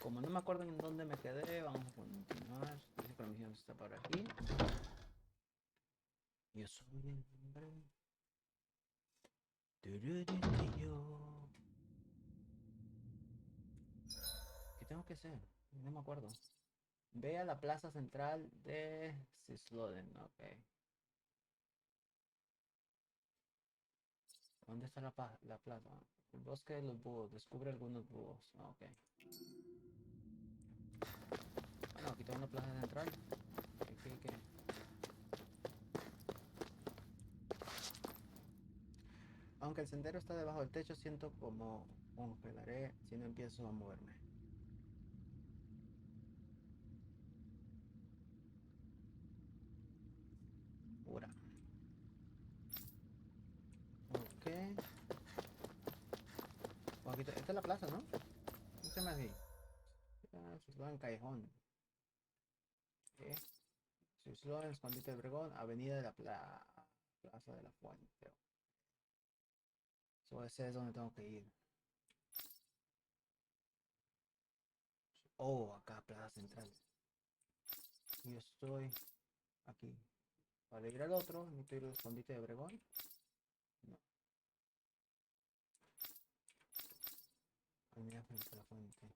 Como no me acuerdo en dónde me quedé, vamos a continuar. Dice que la misión está por aquí. Yo soy el hombre. Yo. ¿Qué tengo que hacer? No me acuerdo. Ve a la plaza central de Sisloden. Ok. ¿Dónde está la plaza? El bosque de los búhos. Descubre algunos búhos. Ok. Bueno, aquí tengo una plaza central. ¿Qué? Aunque el sendero está debajo del techo, siento como congelaré si no empiezo a moverme. Pura. Ok. Bueno, aquí esta es la plaza, ¿no? ¿Qué se llama así? Sisloden Callejón. ¿Qué? Sisloden, Escondite de Obregón, Avenida de la Plaza de la Fuente. So, ese es donde tengo que ir. Oh, acá, Plaza Central. Yo estoy aquí. Para ir al otro, necesito ir al Escondite de Obregón. No. Avenida frente a la fuente.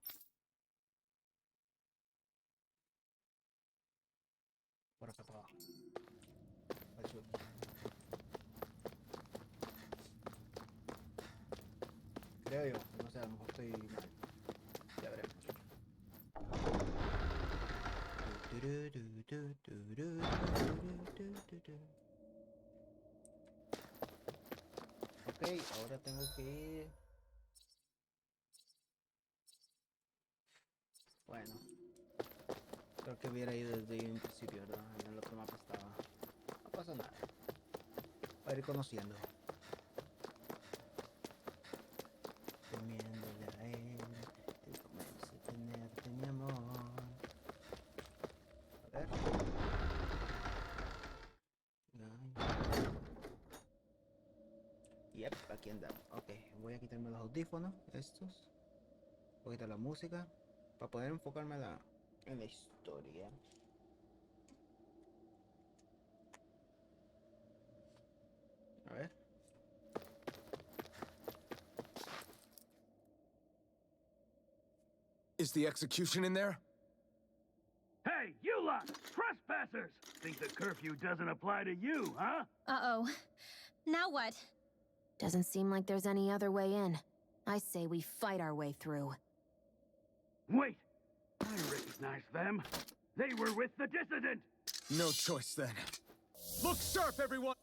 Por acá para abajo. Al sur. Creo yo. No sé, a lo mejor estoy mal. Ya veremos. Ok, ahora tengo que ir. Bueno, creo que hubiera ido desde un principio, ¿verdad? En el otro mapa estaba. No pasa nada. Para ir conociendo. Temiéndole a él. Te comencé a tenerte mi amor. A ver. Yep, aquí andamos. Ok, voy a quitarme los audífonos. Estos. Voy a quitar la música. Para poder enfocarme en la historia. A ver. Is the execution in there? Hey, you lot! Trespassers! Think the curfew doesn't apply to you, huh? Uh-oh. Now what? Doesn't seem like there's any other way in. I say we fight our way through. Wait! I recognize them. They were with the dissident! No choice then. Look sharp, everyone!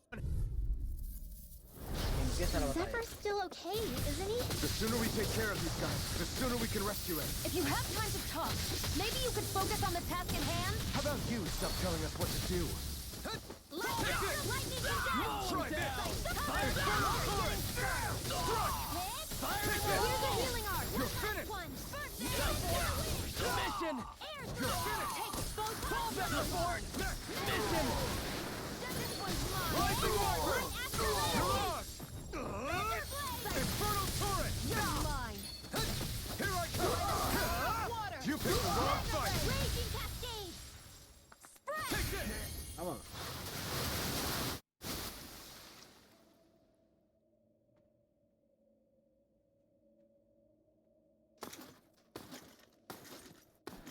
Empieza la batalla. Zephyr's still okay, isn't he? The sooner we take care of these guys, the sooner we can rescue him. If you have time to talk, maybe you could focus on the task in hand? How about you stop telling us what to do? Lightning you down! Try this! Here's a healing art! You're finished! One! First Mission! You're finished! Take both Featherborn! Mission! This one's mine! Rising Order! One after You're another! on! Infernal Turret! You're mine! Here I come! Water! You picked the wrong fight! Raging Cascade! Spread! Take this! Vámonos.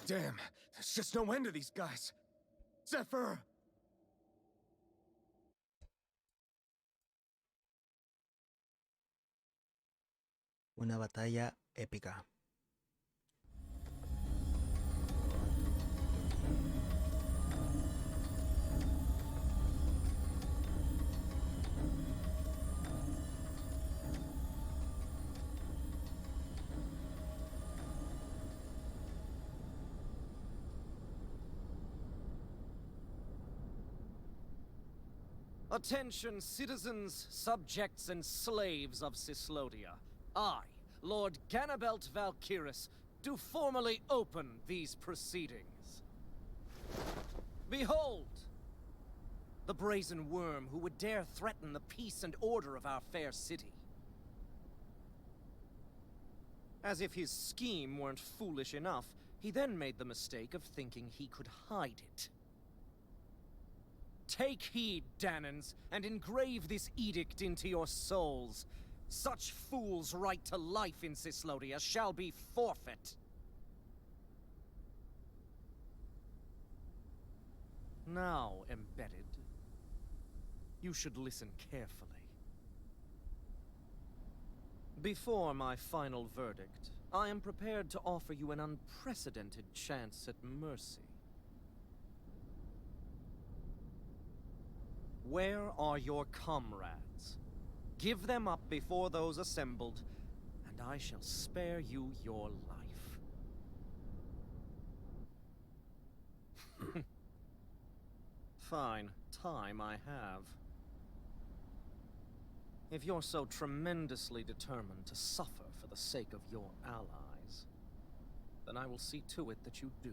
Damn, there's just no end to these guys. Zephyr! Una batalla épica. Attention, citizens, subjects, and slaves of Sislodia. I, Lord Ganabelt Valkyris, do formally open these proceedings. Behold! The brazen worm who would dare threaten the peace and order of our fair city. As if his scheme weren't foolish enough, He then made the mistake of thinking he could hide it. Take heed, Danans, and engrave this edict into your souls. Such fools' right to life in Cyslodia shall be forfeit. Now, Embedded, you should listen carefully. Before my final verdict, I am prepared to offer you an unprecedented chance at mercy. Where are your comrades? Give them up before those assembled, and I shall spare you your life. Fine, time I have. If you're so tremendously determined to suffer for the sake of your allies, then I will see to it that you do.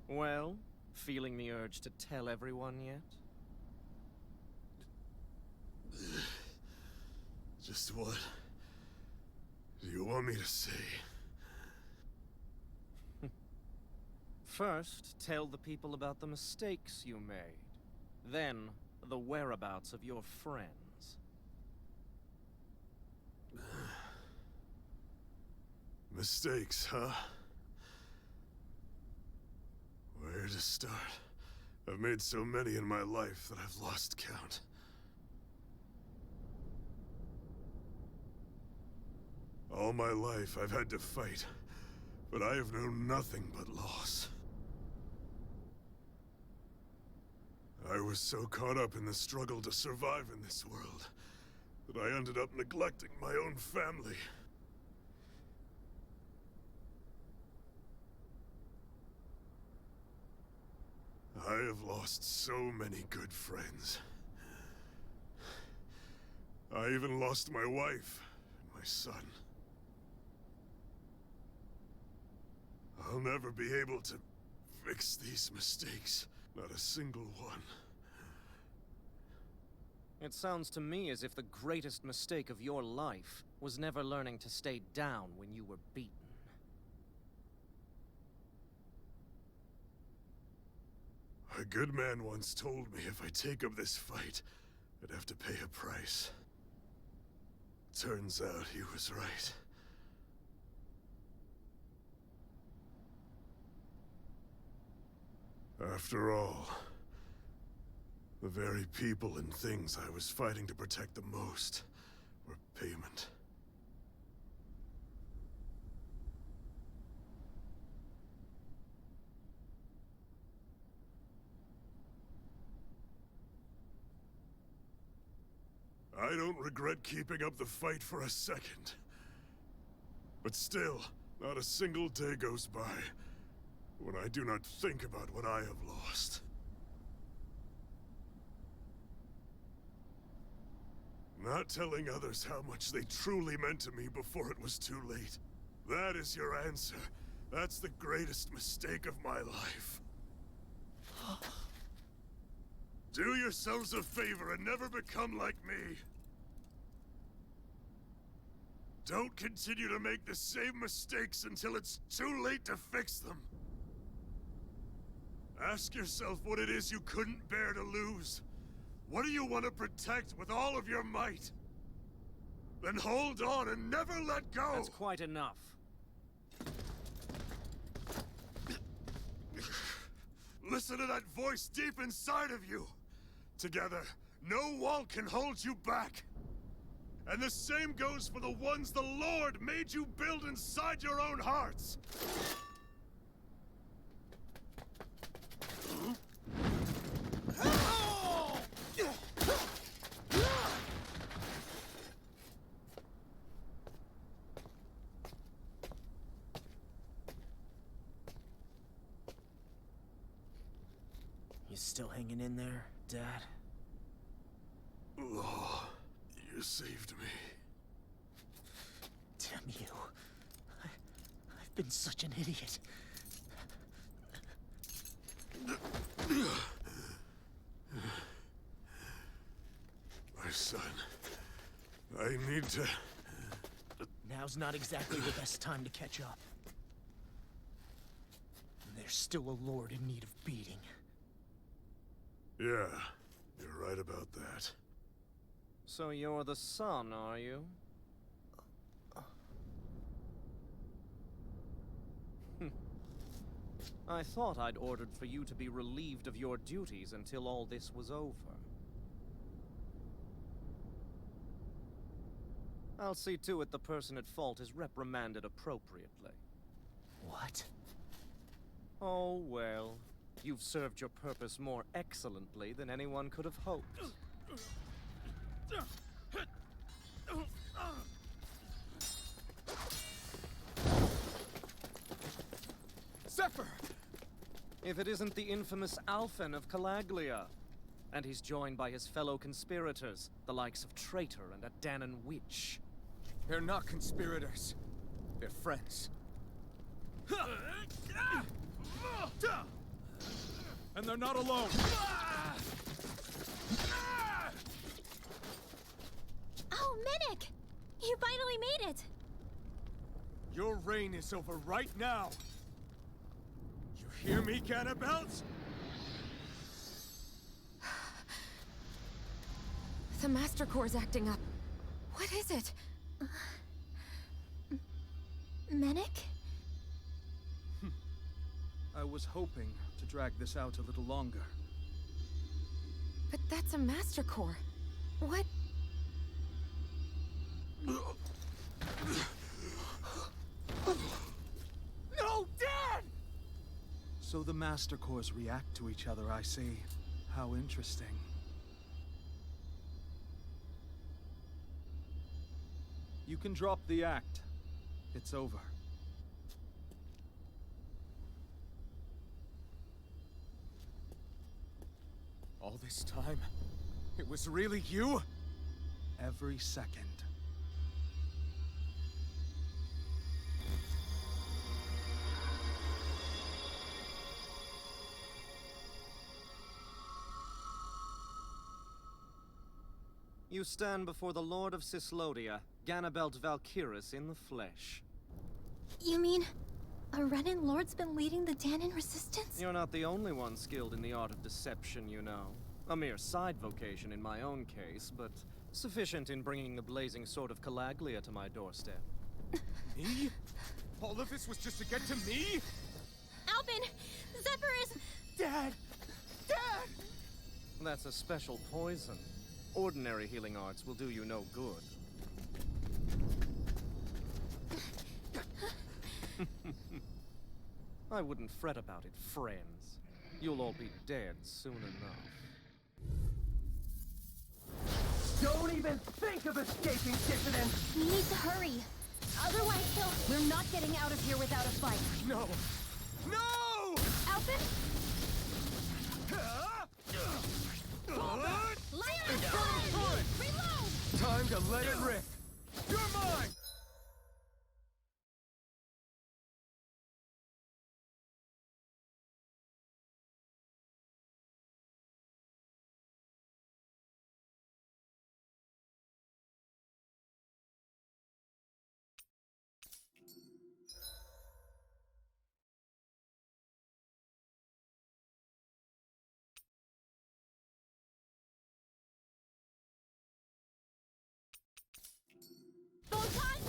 Well, feeling the urge to tell everyone yet? Just what do you want me to say? First, tell the people about the mistakes you made. Then, the whereabouts of your friends. Mistakes, huh? Where to start? I've made so many in my life that I've lost count. All my life I've had to fight, but I have known nothing but loss. I was so caught up in the struggle to survive in this world that I ended up neglecting my own family. I have lost so many good friends. I even lost my wife and my son. I'll never be able to fix these mistakes. Not a single one. It sounds to me as if the greatest mistake of your life was never learning to stay down when you were beaten. A good man once told me if I take up this fight, I'd have to pay a price. Turns out he was right. After all, the very people and things I was fighting to protect the most were payment. I don't regret keeping up the fight for a second. But still, not a single day goes by when I do not think about what I have lost. Not telling others how much they truly meant to me before it was too late. That is your answer. That's the greatest mistake of my life. Do yourselves a favor and never become like me. Don't continue to make the same mistakes until it's too late to fix them. Ask yourself what it is you couldn't bear to lose. What do you want to protect with all of your might? Then hold on and never let go! That's quite enough. Listen to that voice deep inside of you! Together, no wall can hold you back! And the same goes for the ones the Lord made you build inside your own hearts! You still hanging in there, Dad? Oh, you saved me. Damn you. I've been such an idiot. son. I need to... Now's not exactly the best time to catch up. There's still a lord in need of beating. Yeah, you're right about that. So you're the son, are you? I thought I'd ordered for you to be relieved of your duties until all this was over. I'll see to it the person at fault is reprimanded appropriately. What? Oh, well. You've served your purpose more excellently than anyone could have hoped. Zephyr! If it isn't the infamous Alphen of Calaglia. And he's joined by his fellow conspirators, the likes of Traitor and a Danon Witch. They're not conspirators. They're friends. And they're not alone. Oh, Minnick! You finally made it! Your reign is over right now. You hear me, Ganabelt? The Master Core's acting up. What is it? Minnick? I was hoping to drag this out a little longer. But that's a Master Core. What? No, Dad! So the Master Cores react to each other, I see. How interesting. You can drop the act. It's over. All this time, it was really you? Every second. You stand before the Lord of Cislodia, Ganabelt Valkyris in the flesh. You mean a Renan Lord's been leading the Danon resistance? You're not the only one skilled in the art of deception, you know. A mere side vocation in my own case, but sufficient in bringing the blazing sword of Calaglia to my doorstep. Me? All of this was just to get to me? Alvin! Zephyr is... Dad! Dad! That's a special poison. Ordinary healing arts will do you no good. I wouldn't fret about it, friends. You'll all be dead soon enough. Don't even think of escaping, dissident! We need to hurry. Otherwise, we're not getting out of here without a fight. No! No! Alvin? Light on! Reload! Time to let it rip! You're mine!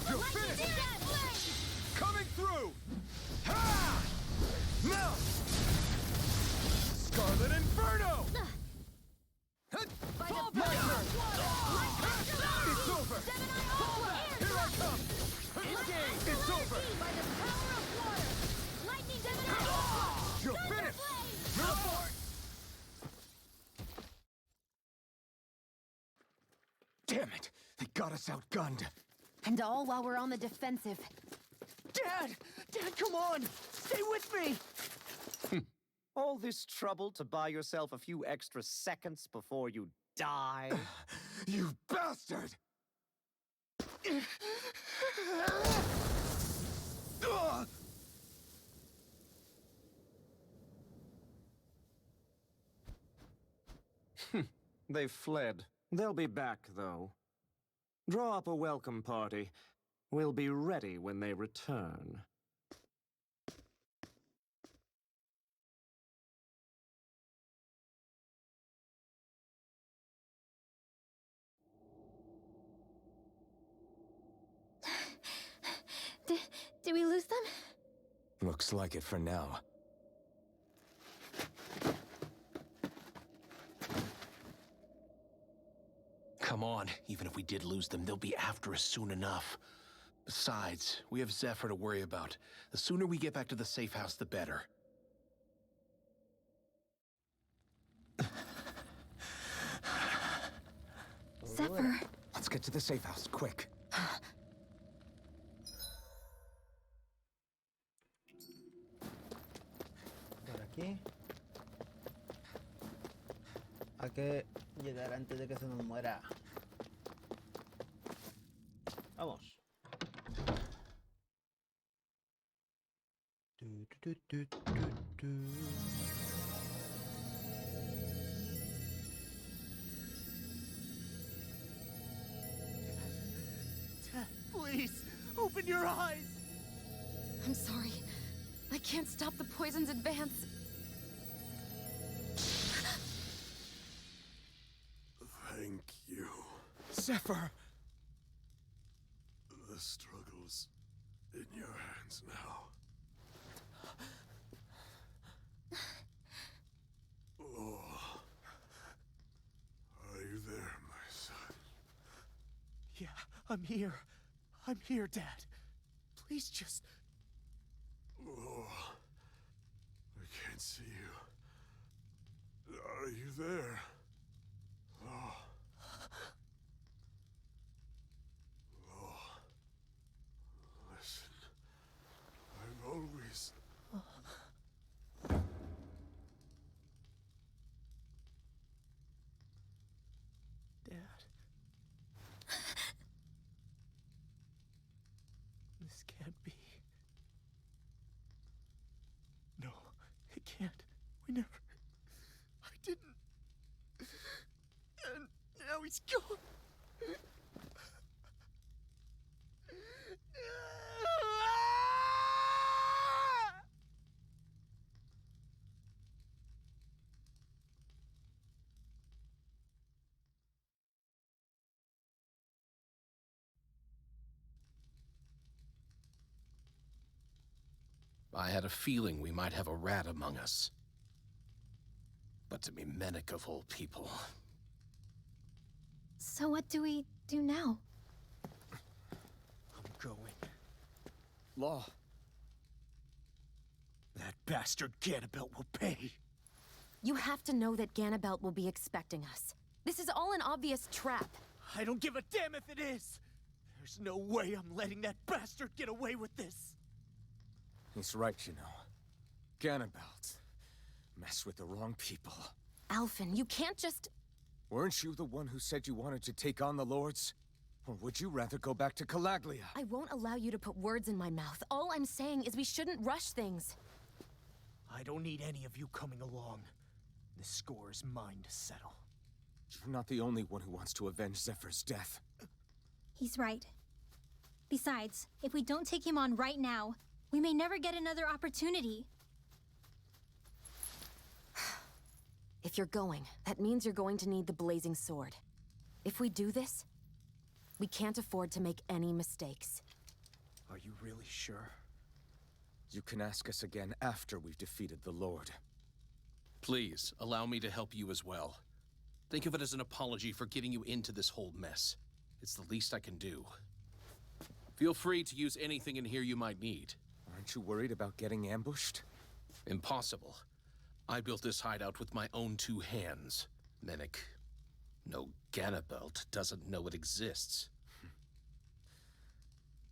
You're finished! Coming through! Ha! Now! Scarlet Inferno! Fall back! It's over! Fall back! Here I come! Engage! It's over! You're finished! Damn it! They got us outgunned. And all while we're on the defensive. Dad! Dad, come on! Stay with me! All this trouble to buy yourself a few extra seconds before you die? You bastard! They fled. They'll be back, though. Draw up a welcome party. We'll be ready when they return. Did we lose them? Looks like it for now. Come on, even if we did lose them, they'll be after us soon enough. Besides, we have Zephyr to worry about. The sooner we get back to the safe house, the better. Zephyr. Let's get to the safe house, quick. Por aquí. Hay que llegar antes de que se nos muera. Vamos. Du, du, du, du, du, du. Dad, please, open your eyes! I'm sorry. I can't stop the poison's advance. Thank you. Zephyr! The struggle's in your hands now. Oh. Are you there, my son? Yeah, I'm here. I'm here, Dad. Please just... Oh. I can't see you. Are you there? Oh. Oh. Listen. I'm always... Dad. This can't be. No, it can't. We never... I didn't... And now he's gone. I had a feeling we might have a rat among us. But to be Menic of all people... So what do we do now? I'm going. Law. That bastard Ganabelt will pay. You have to know that Ganabelt will be expecting us. This is all an obvious trap. I don't give a damn if it is! There's no way I'm letting that bastard get away with this! He's right, you know. Ganabelt. Mess with the wrong people. Alphen, you can't just... Weren't you the one who said you wanted to take on the Lords? Or would you rather go back to Calaglia? I won't allow you to put words in my mouth. All I'm saying is we shouldn't rush things. I don't need any of you coming along. The score is mine to settle. You're not the only one who wants to avenge Zephyr's death. He's right. Besides, if we don't take him on right now, we may never get another opportunity. If you're going, that means you're going to need the blazing sword. If we do this, we can't afford to make any mistakes. Are you really sure? You can ask us again after we've defeated the Lord. Please, allow me to help you as well. Think of it as an apology for getting you into this whole mess. It's the least I can do. Feel free to use anything in here you might need. Aren't you worried about getting ambushed? Impossible. I built this hideout with my own 2 hands. Menic. No, Ganabelt doesn't know it exists.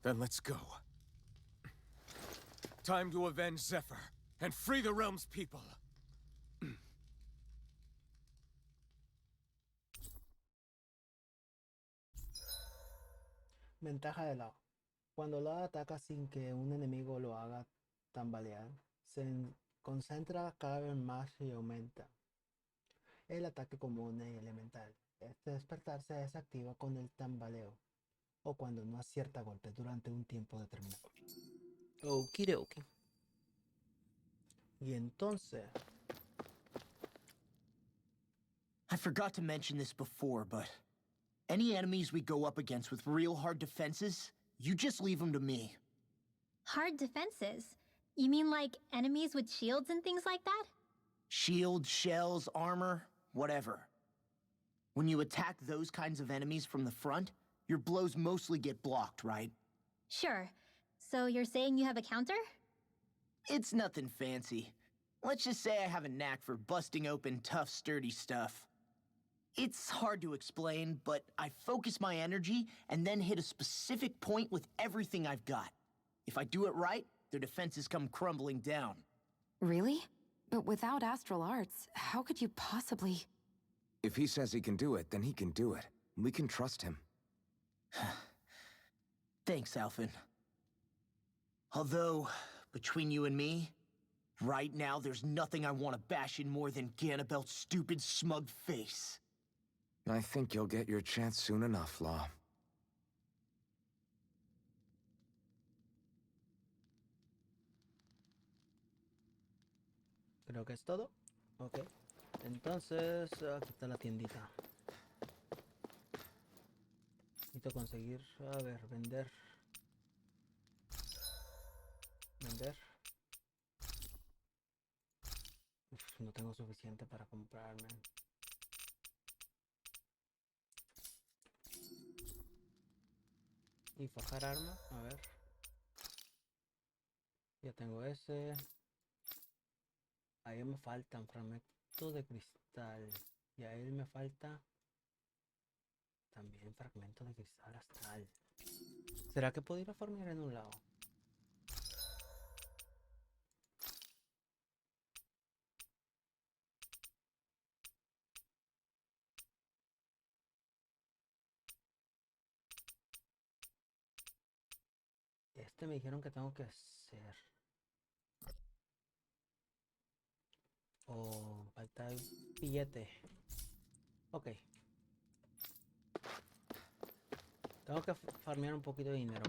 Then let's go. Time to avenge Zephyr and free the realm's people. Ventaja de Lao. Cuando Lao ataca sin que un enemigo lo haga tambalear, concentra cada vez más y aumenta el ataque común y elemental. Este despertar se desactiva con el tambaleo o cuando no acierta golpes durante un tiempo determinado. Okidoki. Y entonces, I forgot to mention this before, but any enemies we go up against with real hard defenses, you just leave them to me. Hard defenses? You mean like enemies with shields and things like that? Shields, shells, armor, whatever. When you attack those kinds of enemies from the front, your blows mostly get blocked, right? Sure. So you're saying you have a counter? It's nothing fancy. Let's just say I have a knack for busting open tough, sturdy stuff. It's hard to explain, but I focus my energy and then hit a specific point with everything I've got. If I do it right, their defenses come crumbling down. Really? But without astral arts, how could you possibly... If he says he can do it, then he can do it. We can trust him. Thanks, Alphen. Although, between you and me, right now there's nothing I want to bash in more than Ganabelt's stupid, smug face. I think you'll get your chance soon enough, Law. creo que es todo. Ok. Entonces, aquí está la tiendita. Necesito conseguir, a ver, vender. Vender. Uf, no tengo suficiente para comprarme. Y forjar arma, a ver. Ya tengo ese. Ahí me faltan fragmentos de cristal. Y a él me falta también fragmentos de cristal astral. ¿Será que puedo ir a farmear en un lado? Este me dijeron que tengo que hacer. Oh, falta el billete. Ok. Tengo que farmear un poquito de dinero.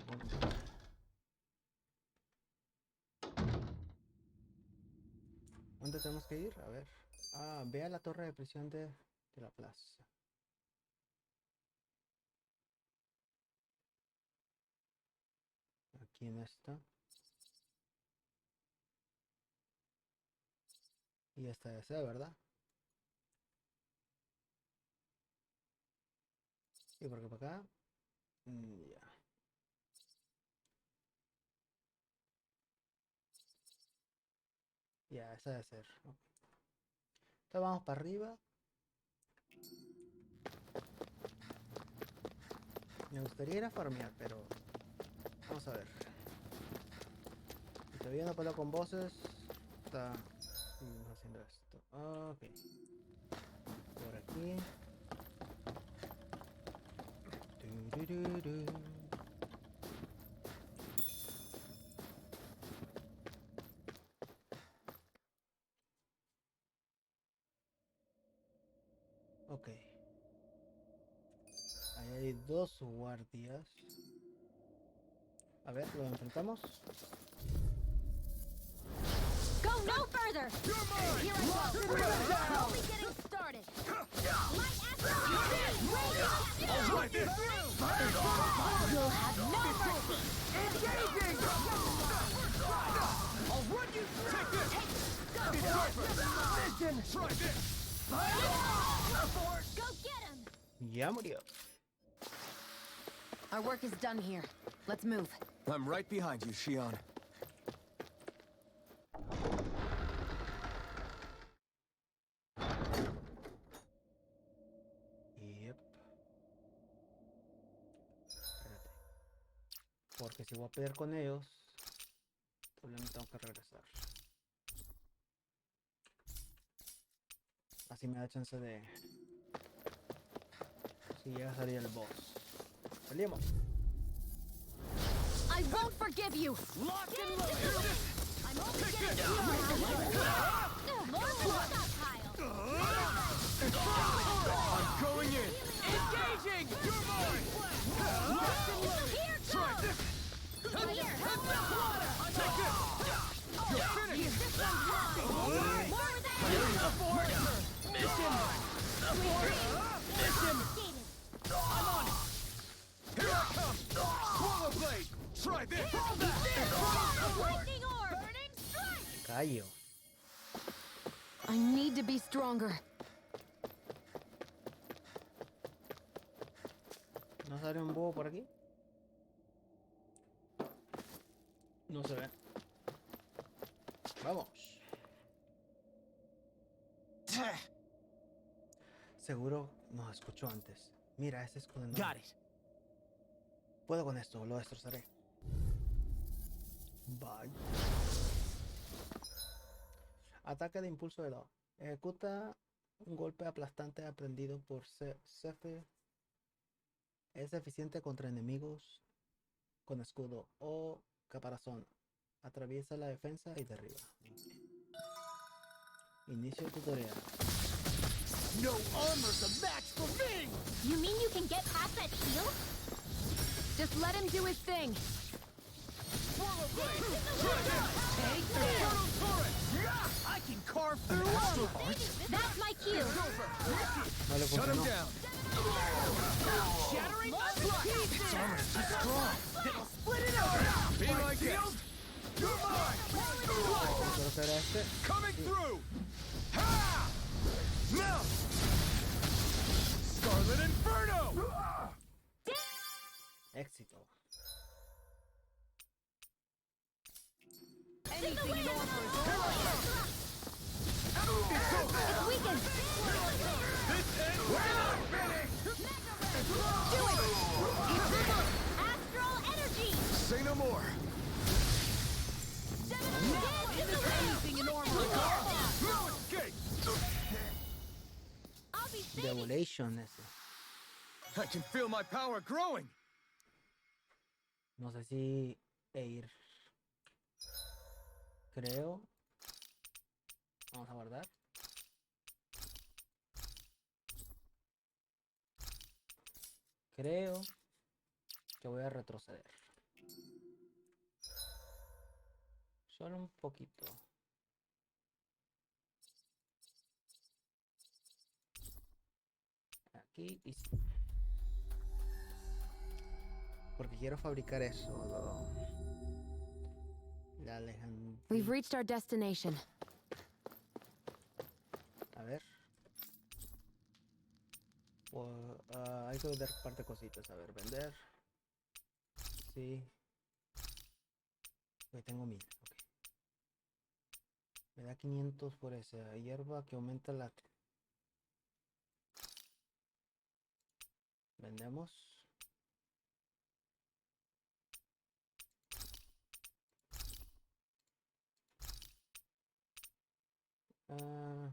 ¿Dónde tenemos que ir? A ver. Ah, ve a la torre de prisión de la plaza. Aquí en esta. Y esta debe ser, ¿verdad? Y porque para acá. Ya. Ya, esa debe ser. Okay. Entonces vamos para arriba. Me gustaría ir a farmear, pero vamos a ver. Si todavía no peleo con voces, está haciendo esto. Ok. Por aquí. Ok. Ahí hay dos guardias. A ver, ¿lo enfrentamos? Go no further! Here I go! We're only getting started! Light astral! All right, then! You'll have no mercy! Engaging! I'll run you through! Take this! It's over! Listen! Try this! Go get him! Ya murió. Our work is done here. Let's move. I'm right behind you, Shion. Yep. Espérate. Porque si voy a pelear con ellos, probablemente tengo que regresar. Así me da chance de... Si llega a salir el boss. Salimos. I won't forgive you! Locked and loaded! I'm only getting started! More stockpile! I'm going in! Rayo. I need to be stronger. ¿No sale un búho por aquí? No se ve. Vamos. Seguro nos escuchó antes. Mira, ese escudo enorme. Got it. Puedo con esto, lo destrozaré. Bye. Ataque de impulso de lado. Ejecuta un golpe aplastante aprendido por Cefe. Es eficiente contra enemigos con escudo o caparazón. Atraviesa la defensa y derriba. Inicio tutorial. No armor's a match for me! You mean you can get past that shield? Just let him do his thing. I can carve through armor! That's my cue. No le funcionó. Shattering pieces! Armor's too strong! It'll split it up! Be my guest! You're mine! Quiero hacer este. Coming through! Ha! Now! Scarlet Inferno! Éxito. Anything in armor is It's weakened. This ends Do it. Astral energy. Say no more! anything in armor is No escape! I'll be saving. Devolution ese. I can feel my power growing! No sé si ir. Creo. Vamos a guardar. Creo que voy a retroceder. Solo un poquito. Aquí y sí. Porque quiero fabricar eso. La Alejandría. We've reached our destination. A ver. Hay que vender parte de cositas. A ver, vender. Sí. Hoy tengo 1000. Ok. Me da 500 por esa hierba que aumenta la... Vendemos. Ah,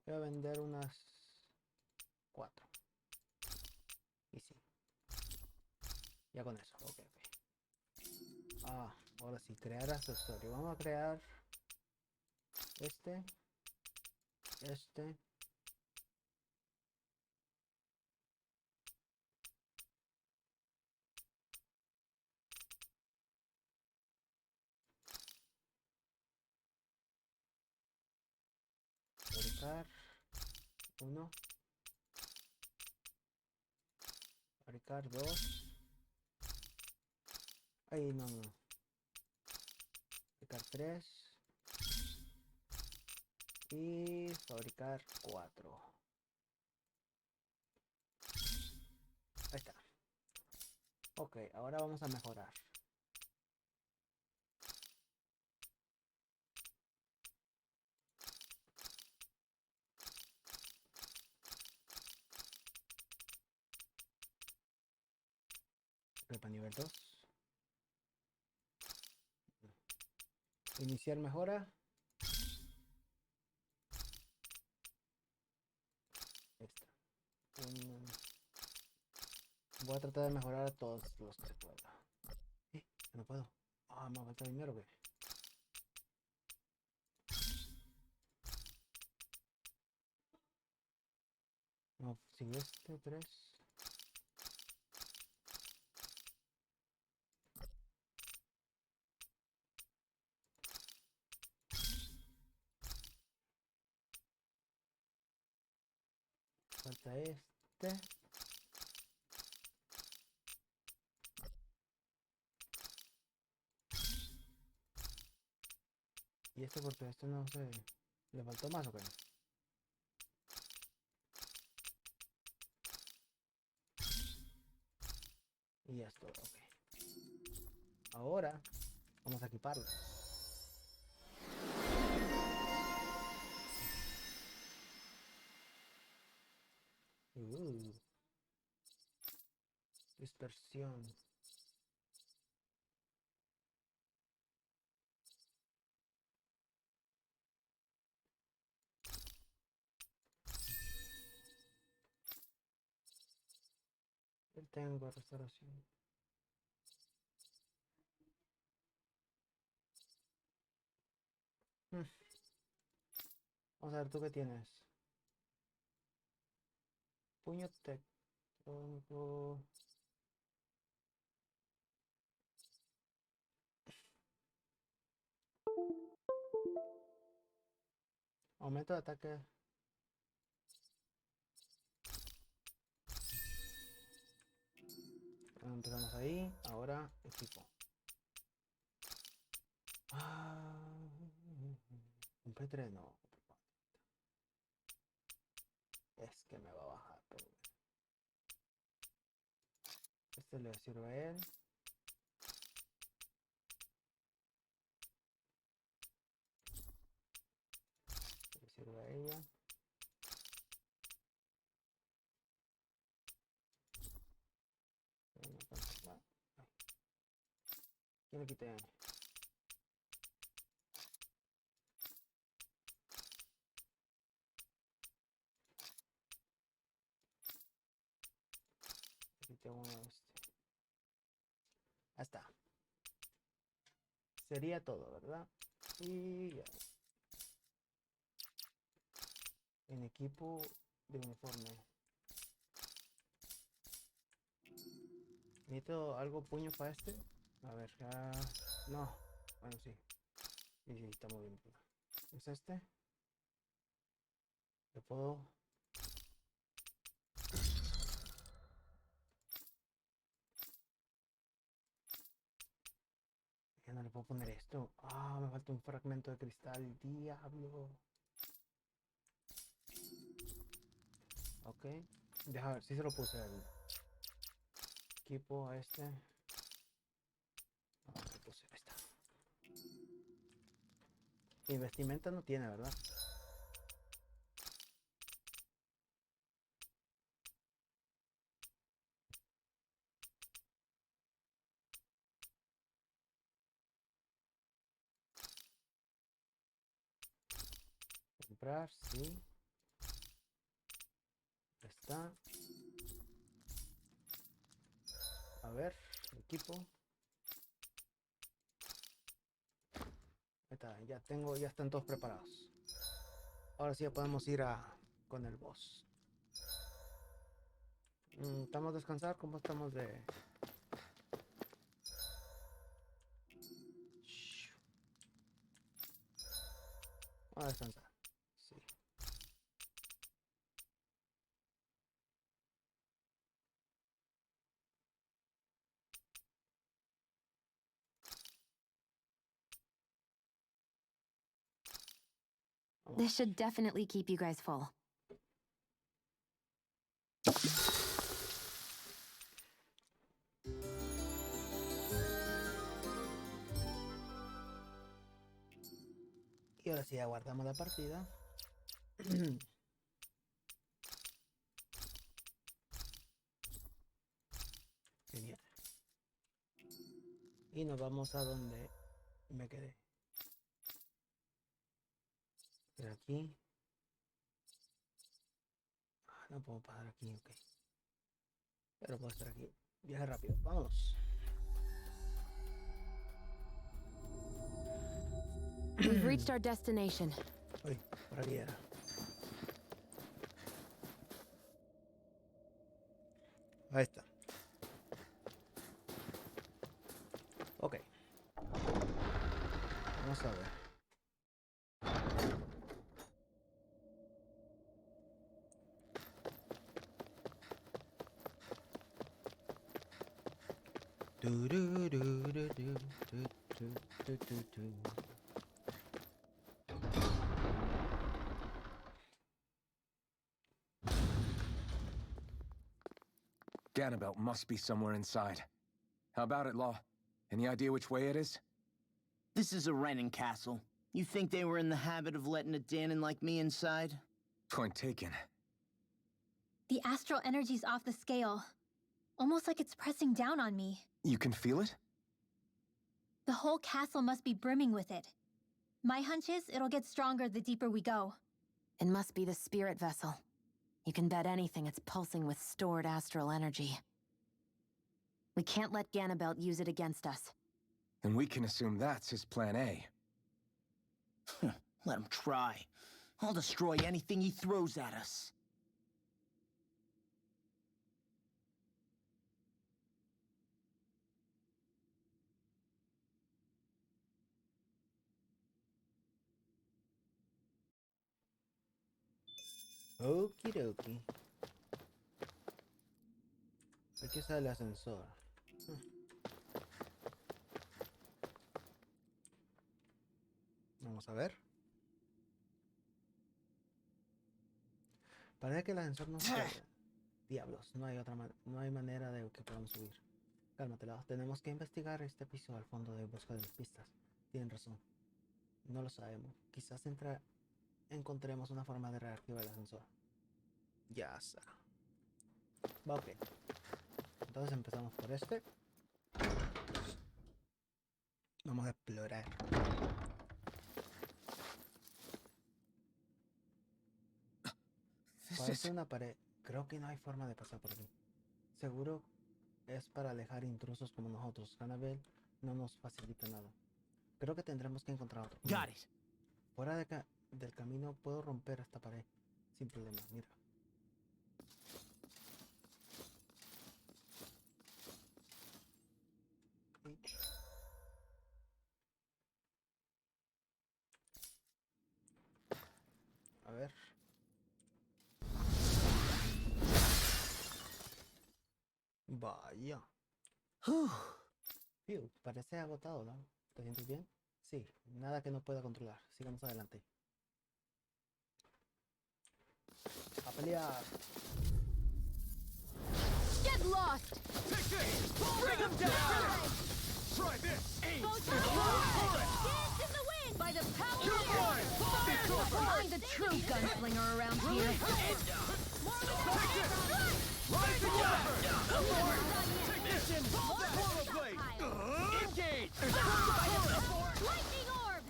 voy a vender unas 4. Y sí. Ya con eso. Ok, ok. Ah, ahora sí, crear accesorio. Vamos a crear este. Fabricar 1. Fabricar 2. Ay, no. Fabricar 3. Y fabricar 4. Ahí está. Ok, ahora vamos a mejorar. Para nivel 2. Iniciar mejora. Esta. Voy a tratar de mejorar a todos los que pueda. No puedo. Ah, me falta dinero, ¿qué? No, si este 3. a este. Y este porque este no sé. ¿Le faltó más o qué? Y ya es todo, ok. Ahora vamos a equiparlo. Dispersión. Tengo restauración. Vamos a ver, ¿tú qué tienes? Puño tectónico. Aumento de ataque. Empezamos ahí. Ahora equipo. Un P3 no. Es que me va a bajar, pero este le sirve a él. Le sirve a ella. ¿Quién le quité? Le quité uno de este. Ahí está. Sería todo, ¿verdad? Y ya. En equipo de uniforme. Necesito algo puño para este. A ver, ya. No. Bueno, sí. Sí, está muy bien. ¿Es este? ¿Le puedo? Ya no le puedo poner esto. Ah, me falta un fragmento de cristal. Diablo. Ok. Deja ver si se lo puse al equipo a este. No, se puse. Ahí está. Y vestimenta no tiene, ¿verdad? Comprar, sí. Está. A ver, equipo. Ahí está, ya tengo, ya están todos preparados. Ahora sí ya podemos ir con el boss. ¿Estamos a descansar? ¿Cómo estamos de...? Vamos a descansar. Sí. This should definitely keep you guys full. Y ahora sí aguardamos la partida. Genial. Y nos vamos a donde me quedé. Pero aquí. No puedo pasar aquí, ok. Pero puedo estar aquí. Viaje rápido, vamos. We've reached our destination. Uy, por aquí era. Ahí está. Ok. Vamos a ver. Du, du, du, du, du, du, du, du, du, du. Ganabelt must be somewhere inside. How about it, Law? Any idea which way it is? This is a Renin castle. You think they were in the habit of letting a Danon like me inside? Point taken. The astral energy's off the scale. Almost like it's pressing down on me. You can feel it? The whole castle must be brimming with it. My hunch is it'll get stronger the deeper we go. It must be the spirit vessel. You can bet anything it's pulsing with stored astral energy. We can't let Ganabelt use it against us. And we can assume that's his plan A. Let him try. I'll destroy anything he throws at us. Okie dokie. Aquí está el ascensor. Vamos a ver. Parece que el ascensor no se puede. Diablos, no hay no hay manera de que podamos subir. Cálmate, Lau. Tenemos que investigar este piso al fondo de busca de pistas. Tienen razón. No lo sabemos. Quizás encontremos una forma de reactivar el ascensor. Ya está. Ok. Entonces empezamos por este. Vamos a explorar. Parece una pared. Creo que no hay forma de pasar por aquí. Seguro es para alejar intrusos como nosotros. Ganabelt no nos facilita nada. Creo que tendremos que encontrar otro. Got it. Fuera del camino puedo romper esta pared sin problema. Mira. A ver. Vaya. Phew, parece agotado, ¿no? ¿Te sientes bien? Sí, nada que no pueda controlar. Sigamos adelante. A pelear. Get lost! Take this! Bring him down! Try this! Aim! Dance in the wind! By the power You're of mine! I'm the true gunslinger around here. Take this! Rise together! Take this! Portal blade! Engage! Lightning orb!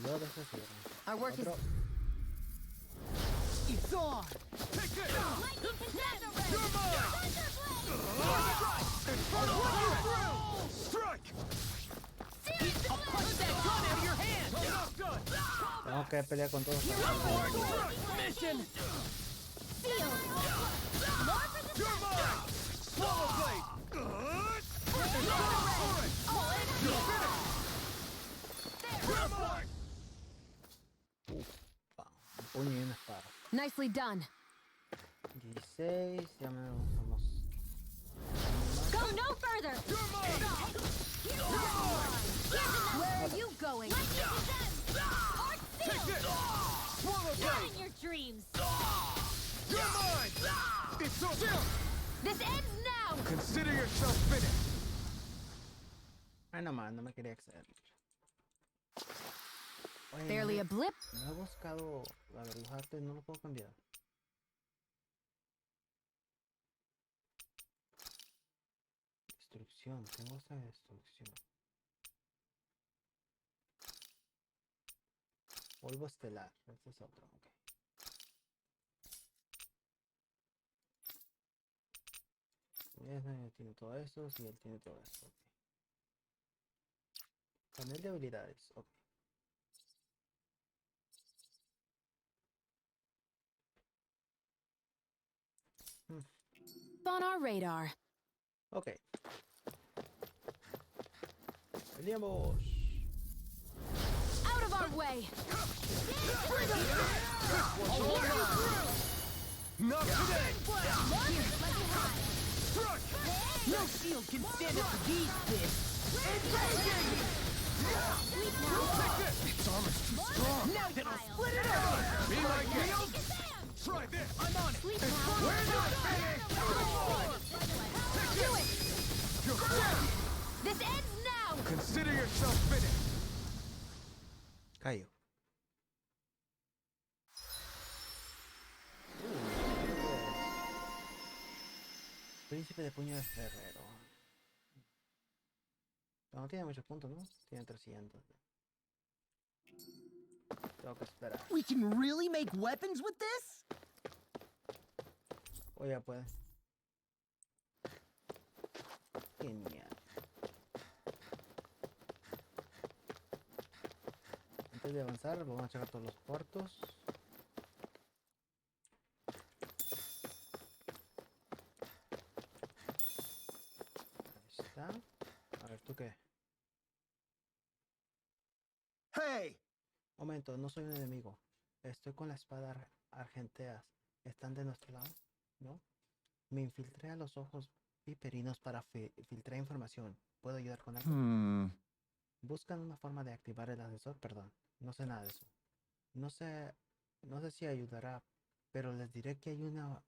Lo desafío. Our work is... Otro. It's on! Take this! Lightning contender! You're mine! Strike! I'll punch that gun out of your hand! Not done! Tengo que pelear con todos. Mission! Seal! More for the You're mine! Swallow blade! You're mine! Un puño y una espada. Nicely done. 16, ya me vamos. Go no further! You're mine! Where are you going? Take this! Swallow Not blade! in your dreams! You're mine! It's over! This ends now! Consider yourself finished. Ay, no más, no me quería exceder. Oye, Barely a blip. no he buscado la de los artes, no lo puedo cambiar. Destrucción, tengo esa destrucción. Polvo estelar, este es otro, ok. Ese tiene todo eso, y él tiene todo eso, ok. Panel de habilidades, ok. On our radar. Ok. Peleamos. Out of our way! Not today! Here, let me hide. Strike! No shield can stand up to these fists. Its armor's too strong. Now then I'll split it up! Be my guest. Try this! I'm on it! Sleep We're not finished! Do it! This ends now! Consider yourself finished. Callo. Príncipe de puño de ferrero. No tiene muchos puntos, ¿no? Tiene 300. Tengo que esperar. We can really make weapons with this? O ya puede. Genial. Antes de avanzar, vamos a checar todos los puertos. Ahí está. A ver, ¿tú qué? Hey! Momento, no soy un enemigo. Estoy con la espada argenteas. ¿Están de nuestro lado? ¿No? Me infiltré a los ojos viperinos para filtrar información. ¿Puedo ayudar con algo? Buscan una forma de activar el ascensor. Perdón, no sé nada de eso. No sé si ayudará, pero les diré que hay una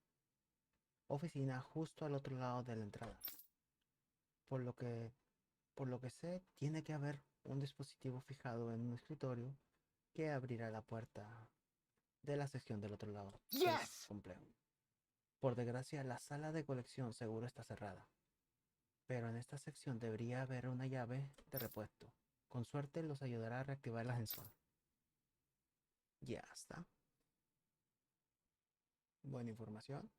oficina justo al otro lado de la entrada. Por lo que sé, tiene que haber un dispositivo fijado en un escritorio que abrirá la puerta de la sección del otro lado. Yes. Es complejo. Por desgracia, la sala de colección seguro está cerrada. Pero en esta sección debería haber una llave de repuesto. Con suerte los ayudará a reactivar el ascensor. Ya está. Buena información.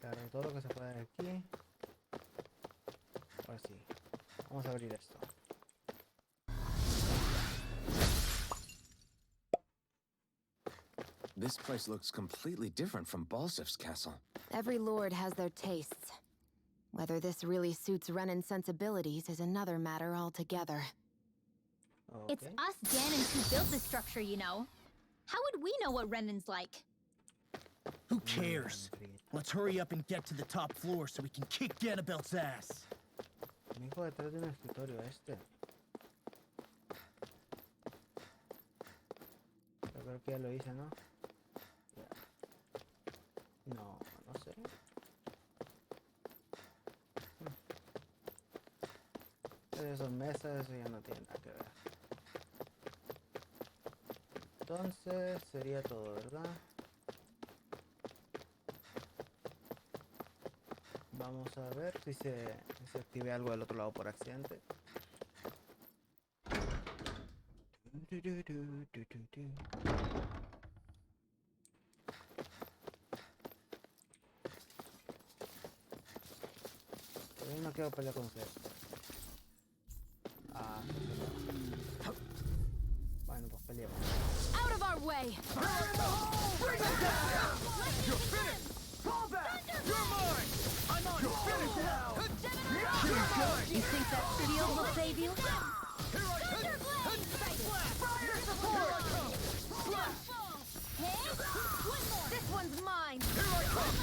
Claro, todo lo que se puede de aquí. Ahora sí. Vamos a abrir esto. This place looks completely different from Balsif's castle. Every lord has their tastes. Whether this really suits Renan's sensibilities is another matter altogether. Okay. It's us Ganons who built this structure, you know. How would we know what Renan's like? Who cares? Let's hurry up and get to the top floor so we can kick Ganabelt's ass. Mi hijo detrás de un escritorio este. Yo creo que ya lo hice, ¿no? Ya. No sé. Esas mesas, eso ya no tiene nada que ver. Entonces sería todo, ¿verdad? Vamos a ver si se active algo del otro lado por accidente. Yo no quiero pelear con ustedes. Ah, bueno, pues peleamos. Out of our way! Bring him down! You're finished! Fall back! You're mine! I'm on! You're finished now! You think that shield will save you? Fire support! This one's mine! Here I come!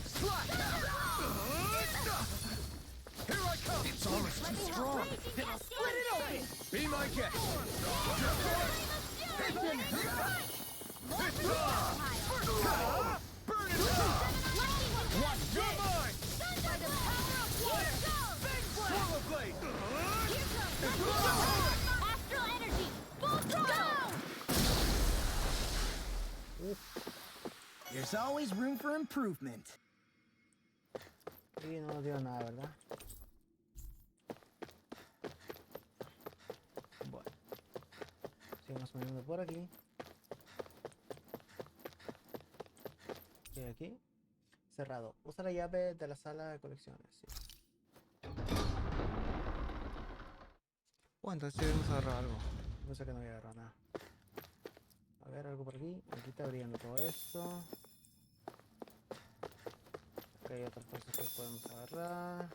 Slash! Here I come! Its armor's too strong. Then I'll split it open! Be my guest. It's time! Burn it down! Watch your mind! By the power of water! Swallow blade! Astral energy! Full throttle! There's always room for improvement. Y no dio nada, ¿verdad? Bueno. Sigamos moviendo por aquí. Y aquí. Cerrado. Usa la llave de la sala de colecciones. Sí. Bueno, entonces debemos agarrar algo. No sé que no voy a agarrar nada. A ver, algo por aquí. Aquí está abriendo todo esto. Acá hay otras cosas que podemos agarrar.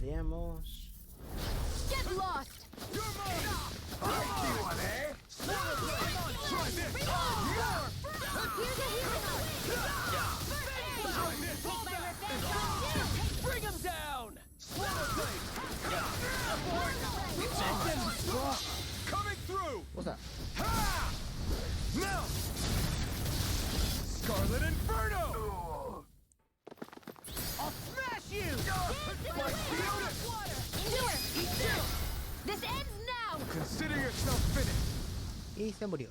Peleamos. Get lost! Bring him down! Coming through! What's that? Ha! Now! Scarlet Inferno! I'll smash you! This ends now! Consider yourself finished! Y se murió.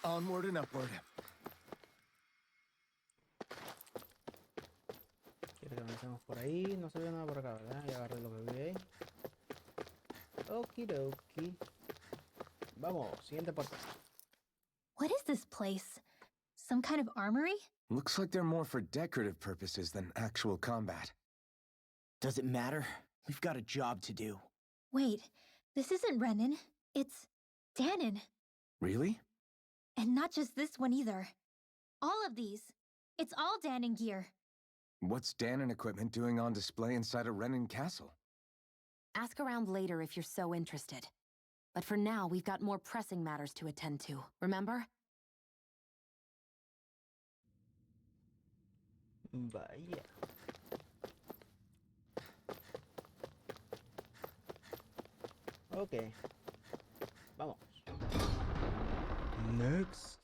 Onward and upward. Quiero que avancemos por ahí. No se ve nada por acá, ¿verdad? Ya agarré lo que vi ahí. Okidoki. Vamos, siguiente puerta. What is this place? Some kind of armory? Looks like they're more for decorative purposes than actual combat. Does it matter? We've got a job to do. Wait, this isn't Renan. It's Danon. Really? And not just this one either. All of these. It's all Danon gear. What's Danon equipment doing on display inside a Renan castle? Ask around later if you're so interested. But for now, we've got more pressing matters to attend to, remember? Vaya. Ok. Vamos. Next.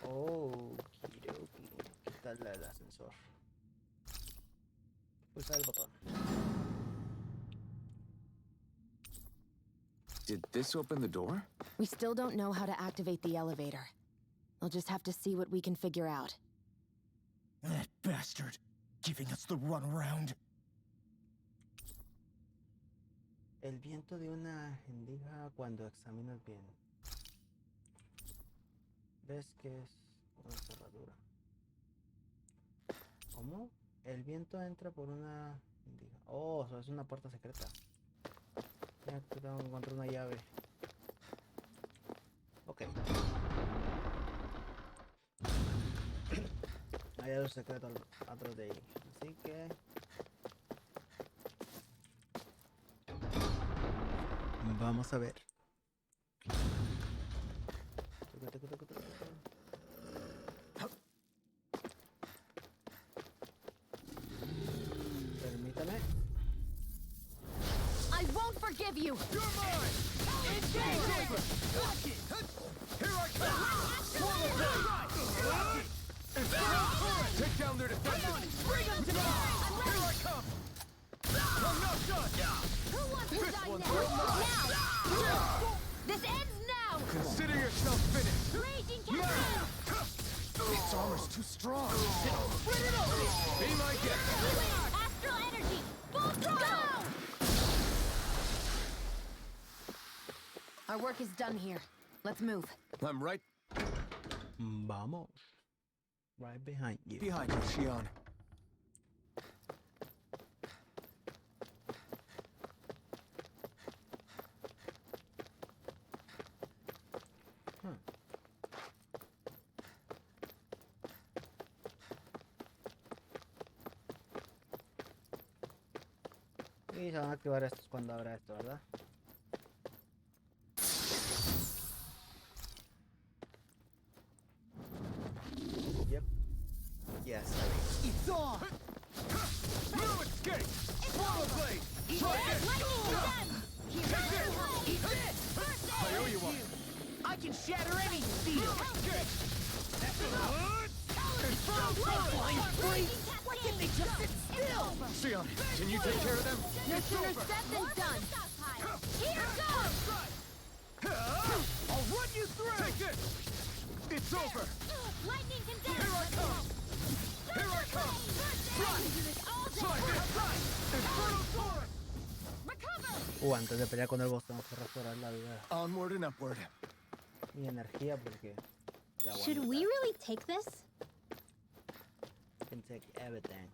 Okidoki. ¿Qué tal el ascensor? Pulsar el botón. Did this open the door? We still don't know how to activate the elevator. We'll just have to see what we can figure out. That bastard, giving us the runaround. El viento de una endija cuando examinas bien. Ves que es una cerradura. ¿Cómo? El viento entra por una endija. Oh, eso es una puerta secreta. Ya tengo que encontrar una llave. Ok. Hay algo secreto atrás de ahí. Así que... vamos a ver. Permítame. I won't forgive you! You're mine! Engage! Here I come! Swallow blade! Infernal torrent! Take down their defenses! Bring him to me! Here I come! I'm not done! Who wants to This die one's now? all mine! Now! This ends now! Consider yourself finished! Raging captain! Its armor's too strong. Split it open! Be my guest! Astral energy! Full throttle! Our work is done here. Let's move. I'm right Vamos. Right behind you. behind you, Shion. Y se van a activar estos cuando abra esto, ¿verdad? Yep. Yes, sorry. It's on! No escape! Swallow blade! Try this! Take this! I owe you one! I can shatter any steel! Infernal Flying free! Why can't they just sit still? Shion, can you take care of them? No sooner said than done. Here goes! I'll run you through! Take this! It's over! Lightning Here condemned! I come! Here I come! Try this! Infernal torrent! Recover! Antes de pelear con el boss tengo que restaurar la vida. Onward and upward. Mi energía porque... la Should aguanto. we really take this? Can take everything.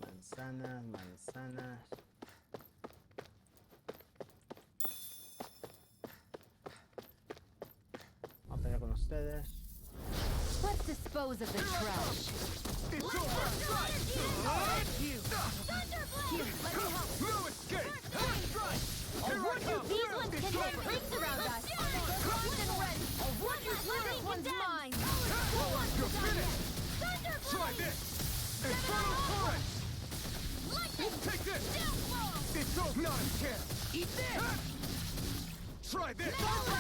Manzanas, manzanas. ustedes. Let's dispose of the trash. It's over! Here, let me help. No escape! Here I come! These ones can make rings around us. Locked and ready. This one's mine. Who wants to You're die finished! yet? Try this! Infernal Torrent! Take this! It's over! Not a chance! Eat this! Try this! Infernal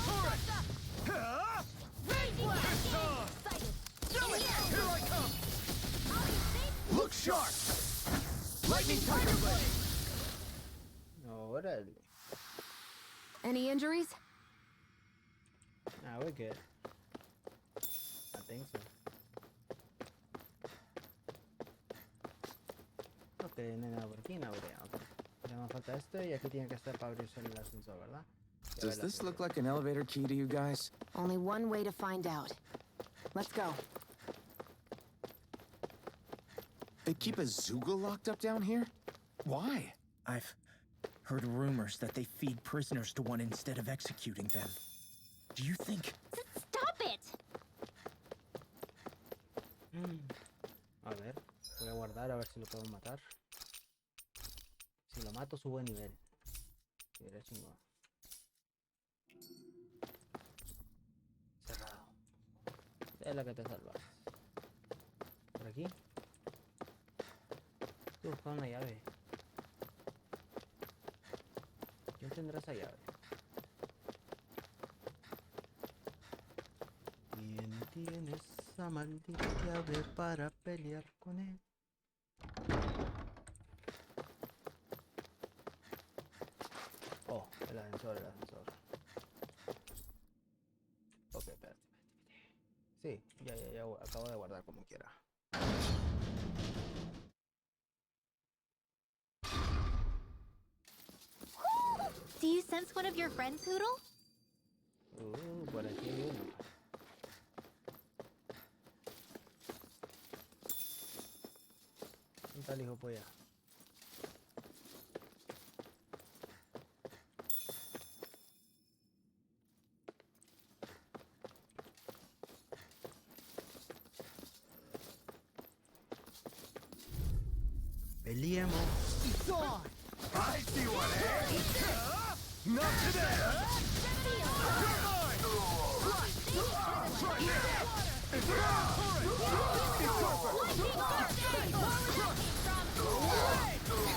Torrent! Huh? It's on! Here I come! Look sharp! Lightning Tiger Blade! Órale. Any injuries? We're good. I think so. Ok, no hay nada por aquí, no habría. Ok. Ya me falta esto y aquí tiene que estar para abrirse el ascensor, ¿verdad? Ya Does ve la this look seguridad. like an elevator key to you guys? Only one way to find out. Let's go. They keep a Zoogle locked up down here? Why? I've heard rumors that they feed prisoners to one instead of executing them. Do you think... Stop it! A ver, voy a guardar a ver si lo puedo matar. Si lo mato, subo de nivel. Sería chingón. Cerrado. Es la que te salvas. Por aquí. Estoy buscando una llave. ¿Quién tendrá esa llave? ¿Quién tiene esa maldita llave para pelear con él? Oh, el ascensor, el ascensor. Ok, espérate. Sí, ya acabo de guardar como quiera. Do you sense one of your friends, Hoodle? Por aquí hay uno. ¿Dónde está el hijo polla? Peleemos. I see one, eh? Not today! You're mine! Try this! Infernal Torrent! It's over!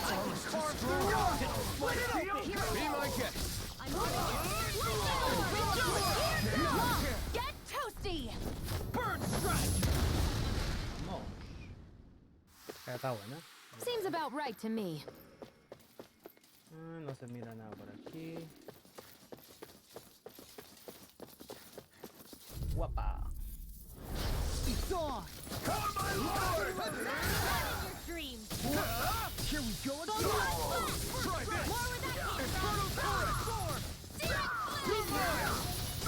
Arms carved through rock! Be my guest! Get toasty! Bird strike! Vamos. Esta está buena. Seems about right to me. No se mira nada por aquí. Guapa. It's on! Come, my lord! Dreams. Here we go again! Try this! Infernal Torrent! You're mine!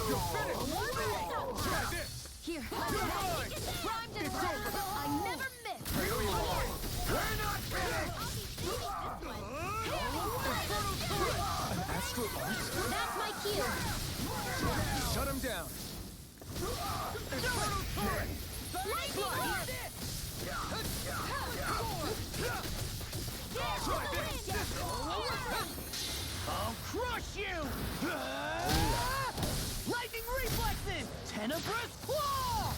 You're finished! Try this! Here, You're mine! primed and It's ready. over! I never miss. We're not finished! Infernal Torrent! An astral art? That's my cue. Shut him down. Infernal Torrent! Try this! I'll crush you! Lightning reflexes! Tenebrous claw!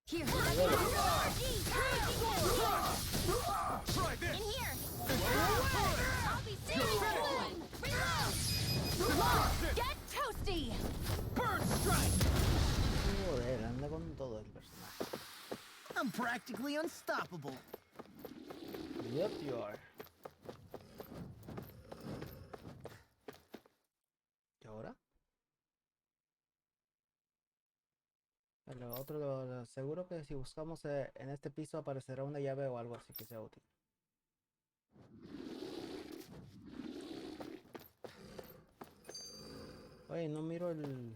Here, Try this! In here. Infernal Torrent! I'll be You're seeing finished! get toasty. Bird strike! Joder, anda con todo el personaje. I'm practically unstoppable. Yep, you are. ¿Y ahora? Lo otro, seguro que si buscamos en este piso aparecerá una llave o algo así que sea útil. Oye, no miro el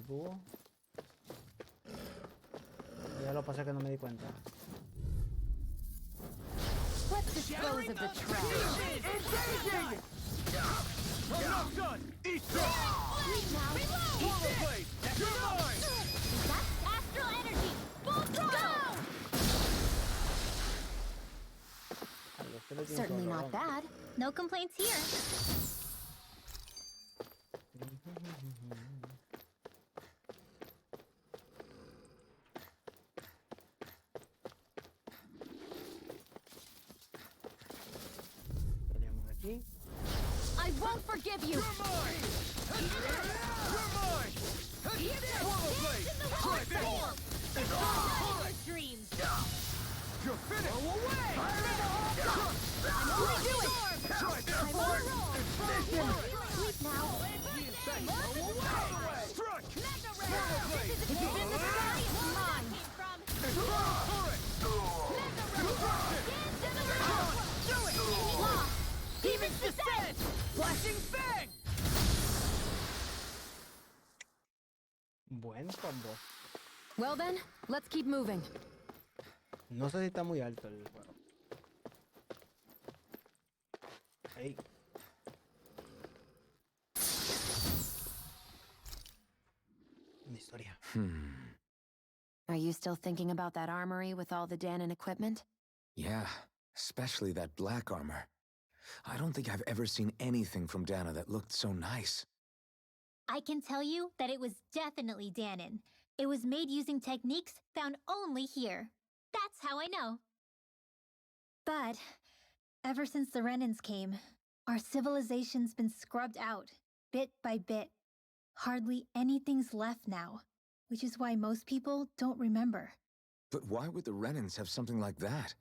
búho. Ya lo pasé que no me di cuenta. Let's dispose of the trash. Not done! Eat this! Swallow blade! You're mine! That's astral energy! Full throttle! Certainly not bad. No complaints here. Peleamos aquí. I won't forgive you! You're mine! You're mine! Swallow blade! Try this! Dreams. You're finished! I'm only doing Try this! Sleep now. Strike! Swallow blade. If it's in the sky, it's mine. Do it. Lost. Demon's descent. Flashing fang! Buen combo. Well then, let's keep moving. No sé si está muy alto el juego. Ahí. Una historia. Are you still thinking about that armory with all the Danon equipment? Yeah, especially that black armor. I don't think I've ever seen anything from Dana that looked so nice. I can tell you that it was definitely Danon. It was made using techniques found only here. That's how I know. But ever since the Renans came, our civilization's been scrubbed out, bit by bit. Hardly anything's left now, which is why most people don't remember. But why would the Renans have something like that?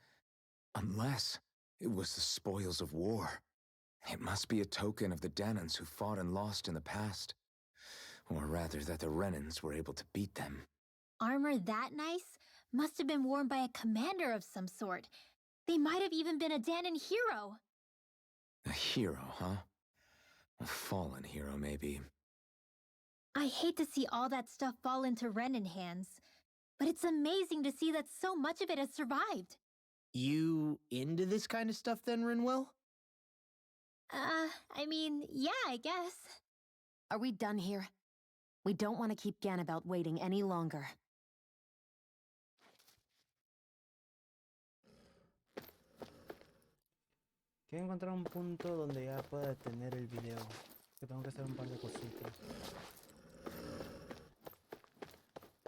Unless it was the spoils of war. It must be a token of the Danans who fought and lost in the past. Or rather, that the Renans were able to beat them. Armor that nice must have been worn by a commander of some sort. They might have even been a Danon hero. A hero, huh? A fallen hero, maybe. I hate to see all that stuff fall into Renan hands, but it's amazing to see that so much of it has survived. You into this kind of stuff then, Rinwell? I mean, yeah, I guess. Are we done here? We don't want to keep Ganabelt waiting any longer. Quiero encontrar un punto donde ya pueda detener el video. Que tengo que hacer un par de cositas.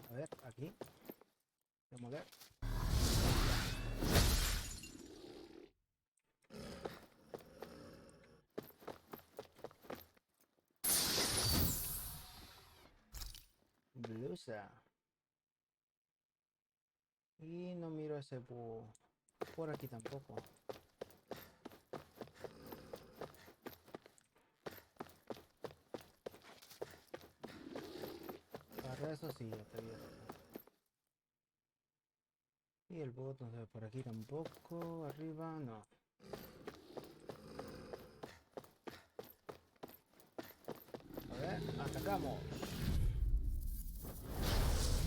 A ver, aquí. Vamos a ver. Blusa. Y no miro ese búho. Por aquí tampoco. Para eso sí, ya te vi. Y el bot no se ve por aquí tampoco. Arriba no. A ver, atacamos.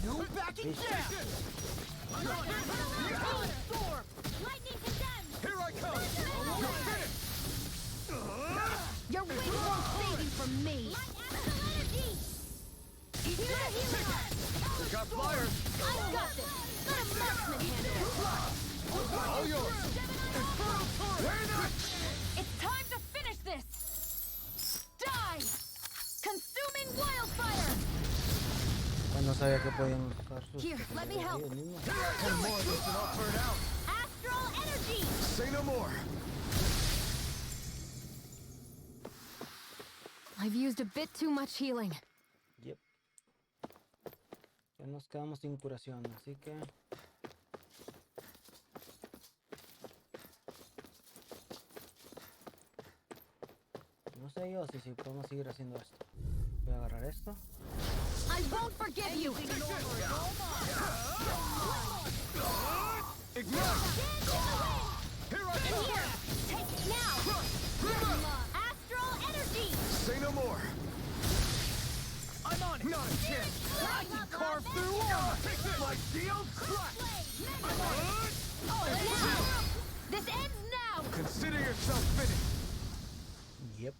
No backing down! Lightning condemned! Here I come! You're finished! Your wings won't save you from me! Astral energy! We got flyers! I've got this! Let a marksman handle it! All yours! Infernal torrent! It's time to finish this! Die! Consuming wildfire! Pues no sabía que podían usar sus... Here, let me help. ellos mismos. One more of this and I'll burn out! Astral energy! Say no more! I've used a bit too much healing. Yep. Ya nos quedamos sin curación, así que... No sé yo si podemos seguir haciendo esto. Voy a agarrar esto. I won't forgive you! Ignite! Here I come! Take it now! Astral energy! Say no more! I'm on it! Not a chance! I can carve through armor! Like steel crack! Now! This ends now! Consider yourself finished! Yep.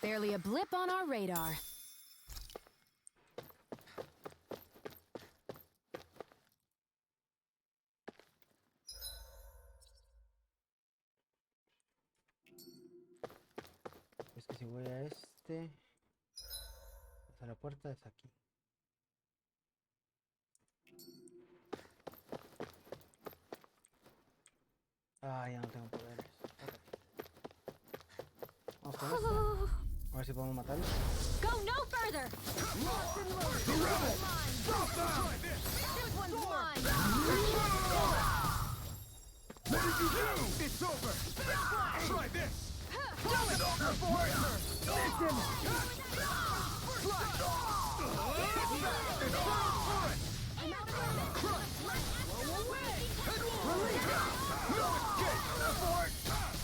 Barely a blip on our radar. Es que si voy a este, hasta la puerta es aquí. Ah, ya no tengo poderes. Okay. Vamos con esto. A ver si podemos matarlo. Go no further! Locked and loaded! This one's mine! What did you do? It's over! Try this! It's over for you!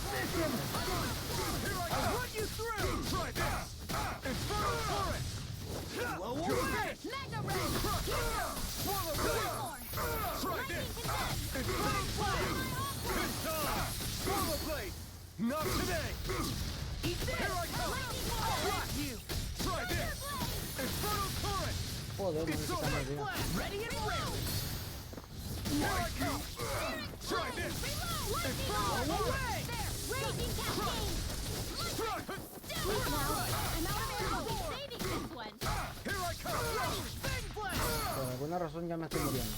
Listen! I'll run you through! Try this! Infernal Torrent! Blow away! Mega Ray! Swallow Blade! Try this! Infernal Blade! Good time! Swallow Blade! Not today! Eat this! Here I come! Block you! Try this! Infernal Torrent! Joder, no It's me over! quita más vida. Ready and ready! Here I come! Try this! Infernal away! Raging Cascade! Strike! Wait now! I'm out of ammo! We're saving this one! Here I come! Bang blast! Por alguna razón ya me estoy muriendo.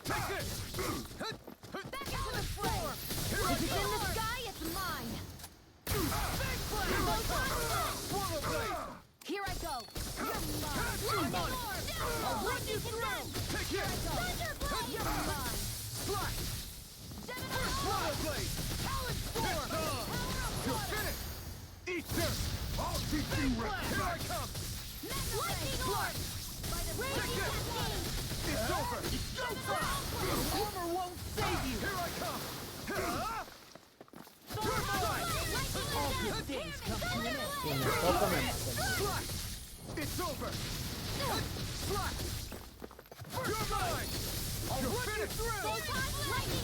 Take this! Back into the fray! Here I If it's in the come! sky, it's mine! Bang blast! Swallow Blade! Here I go! You're mine! I'm on it! I'll run you through! Take it! Thunderblade! You're mine! Splash! Swallow Blade! Talon This Storm! time! You're finished! Eat this! I'll teach you right! Here I come! Lightning Orb! By the Raging Cascade! It's over! Go fast! Armor won't save you! Here I come! You're mine! All good things come to an end! Si me toca me matan. Slash! It's over! Slash! You're mine! You're finished! Lightning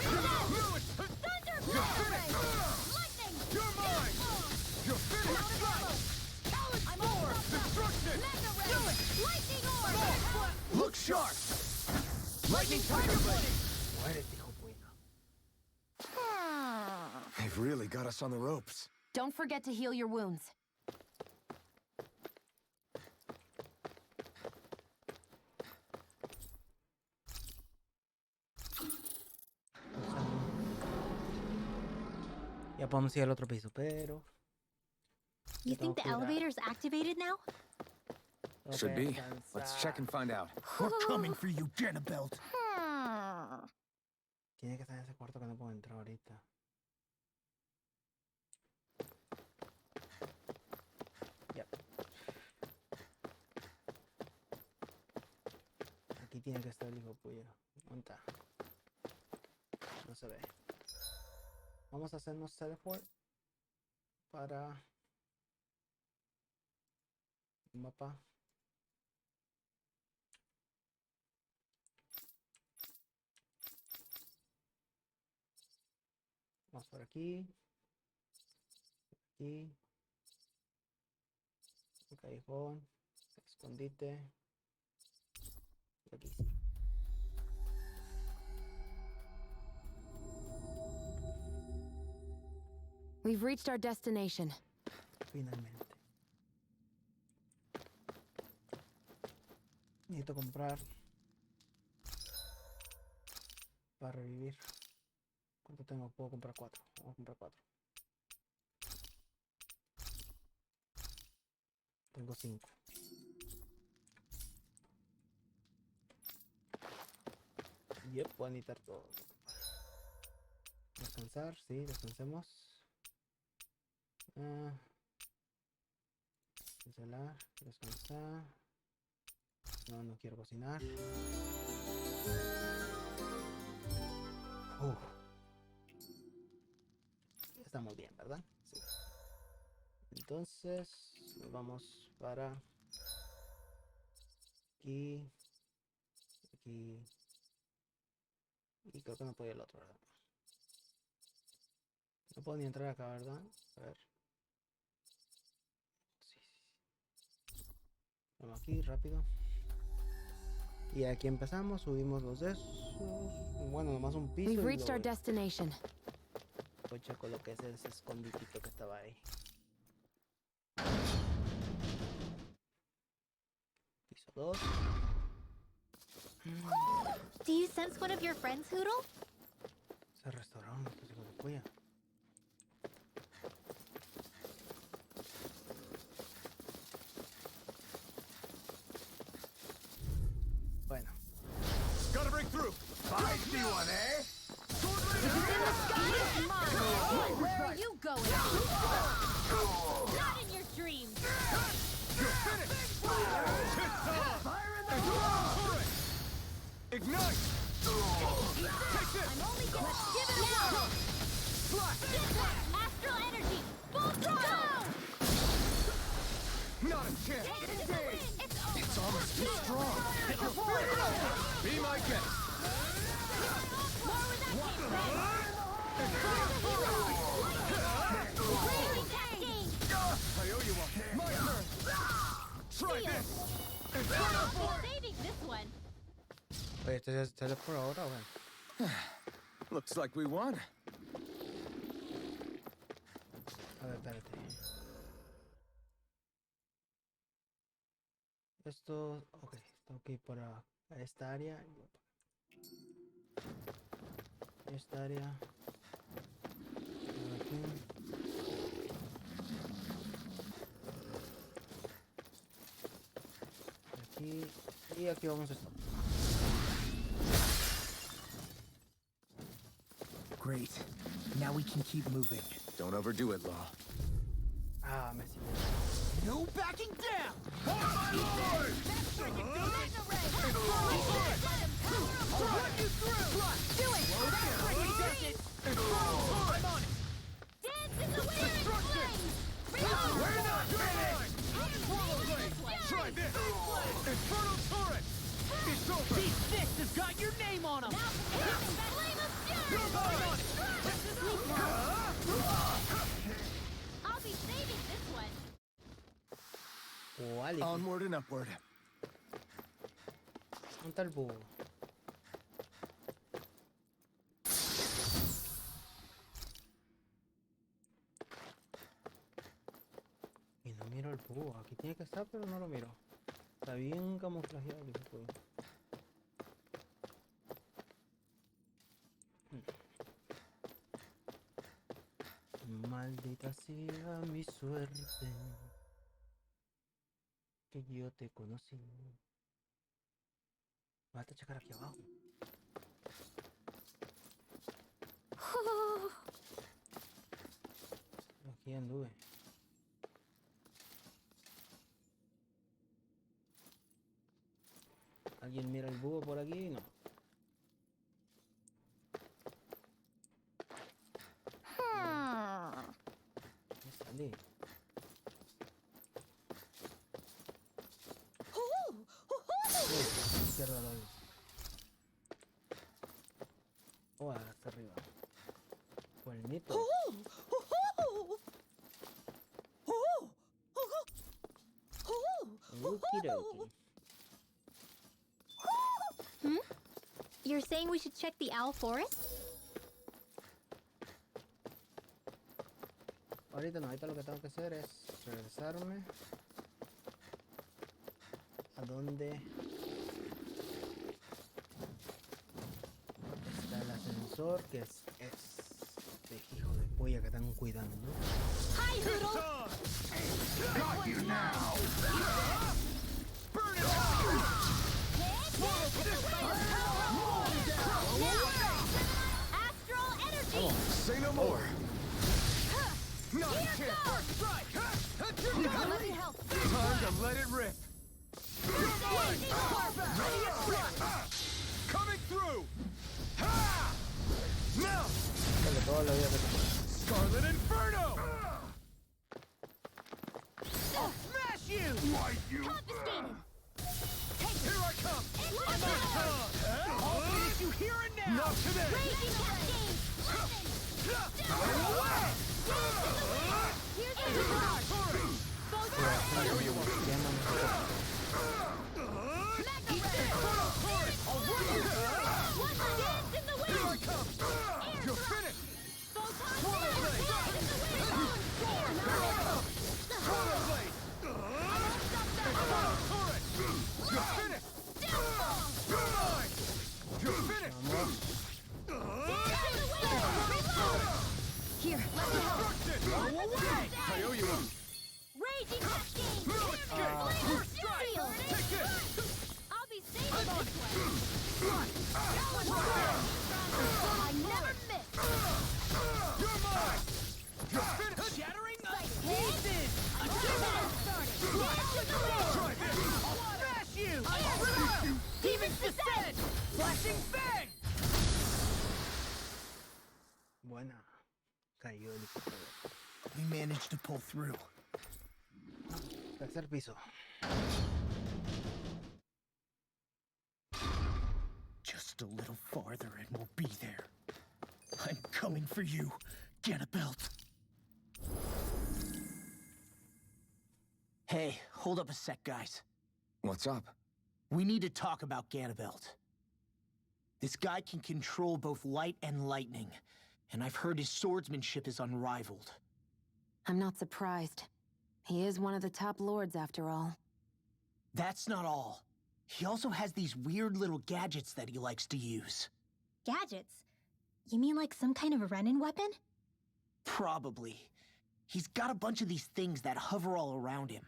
Lewis! You're finished! Lightning! You're mine! You're finished! Talon Storm! Destruction! Mega Ray! Lightning Orb! Look sharp! Lightning Tiger Blade! Muérete, hijo puta. They've really got us on the ropes. Don't forget to heal your wounds. Ya podemos ir al otro piso, pero... You tengo think the que ir a- elevator's activated now? tengo Should que be. Let's check and find out. We're coming for you, Ganabelt. Tiene que estar en ese cuarto que no puedo entrar ahorita. Yep. Aquí tiene que estar el hijo puyo. ¿Dónde está? No se ve. Vamos a hacernos teleport para un mapa. Vamos por aquí. Aquí. Un callejón. Escondite. Y aquí sí. We've reached our destination. Finalmente. Necesito comprar para revivir. ¿Cuánto tengo? Puedo comprar 4. Vamos a comprar 4. Tengo 5. Yep, voy a necesitar todo. Descansar, sí, descansemos. Cancelar, descansar. No, no quiero cocinar. Estamos bien, ¿verdad? Sí. Entonces, nos vamos para aquí, aquí, y creo que no puedo ir al otro, ¿verdad? No puedo ni entrar acá, ¿verdad? A ver. Vamos aquí, rápido. Y aquí empezamos, subimos los de esos. Bueno, nomás un piso. We've y reached our luego destination. voy checo lo que es ese esconditito que estaba ahí. Piso 2. Do you sense one of your friends, Hoodle? Se restauraron estos hijos de puya. Bueno. Gotta break through! Find me one, eh? Where are you going? Not in your dreams! Ignite! Take this! I'm only gonna give it now! Astral energy! Full throttle! Not a chance! It's almost too strong! Be my guest! More with that Crazy cascade! I owe you one! My turn! Try this! I'll be saving this one! Oye, este ya sale por ahora, bueno. Looks like we won. A ver, espérate. Esto, ok, tengo que ir para esta área. Esta área. Aquí. Aquí. Y aquí vamos a estar. Great. Now we can keep moving. Don't overdo it, Law. Ah, me sigue. No backing down! I'll run you through! Do it! I'm on it! Dance in the wind! We're not finished! Try this! Infernal turret! It's over! These fists have got your name on them! I'll be saving this one! Wally. Onward and upward. ¿Dónde está el búho? Y no miro el búho. Aquí tiene que estar, pero no lo miro. Está bien camuflajeado el búho. Maldita sea mi suerte, que yo te conocí. Vas a checar aquí abajo. Aquí anduve. ¿Alguien mira el búho por aquí? No. Me salí. Izquierda lo vi. Oh, hasta arriba. Buenito. Okidoki. You're saying we should check the owl forest? Ahorita no, ahorita lo que tengo que hacer es regresarme a donde está el ascensor, que es este hijo de polla que están cuidando. Hi, Hoodle! Got you now! Burn it out! Astral energy! Come on, say no more. Not a chance! First strike! Let me help! Time to let it rip! Coming through! Ha! Now! Dale toda la vida que tengo. Scarlet Inferno! I'll smash you! Why you? Confiscated! Here I come! I'm on time! I'll finish you here and now! Not today! Raging cascade! Here's the guard! I owe you one! Dance in the wind! Here I come! You're finished! Swallow blade! Swallow blade! Swallow turret! You're finished! You're mine! You're finished! Here, let me help. Destruction! Go away! I owe you one. Raging cascade! No escape! First strike! Take this! I'll be safe this way! I never miss! You're mine! You're finished! Shattering us Pieces! A started! Try this! I'll smash you! Demons descend! Flashing bang! Buena. Cayó el equipo. We managed to pull through. Tercer piso. Just a little farther and we'll be there. I'm coming for you, Ganabelt. Hey, hold up a sec, guys. What's up? We need to talk about Ganabelt. This guy can control both light and lightning, and I've heard his swordsmanship is unrivaled. I'm not surprised. He is one of the top lords, after all. That's not all. He also has these weird little gadgets that he likes to use. Gadgets? You mean like some kind of a Renin weapon? Probably. He's got a bunch of these things that hover all around him.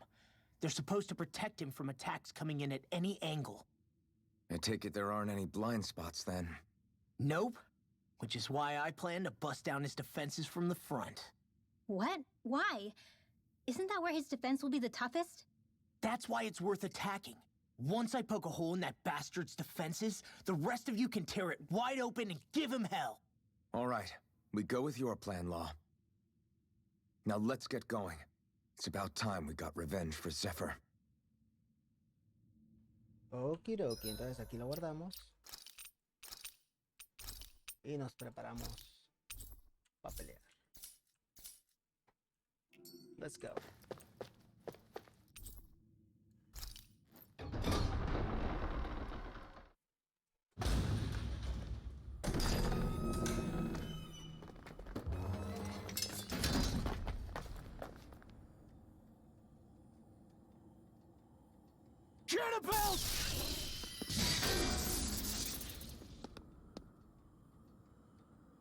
They're supposed to protect him from attacks coming in at any angle. I take it there aren't any blind spots then. Nope. Which is why I plan to bust down his defenses from the front. What? Why? Isn't that where his defense will be the toughest? That's why it's worth attacking. Once I poke a hole in that bastard's defenses, the rest of you can tear it wide open and give him hell. All right, we go with your plan, Law. Now let's get going. It's about time we got revenge for Zephyr. Okidoki, entonces aquí lo guardamos. Y nos preparamos para pelear. Let's go. Ganabelt!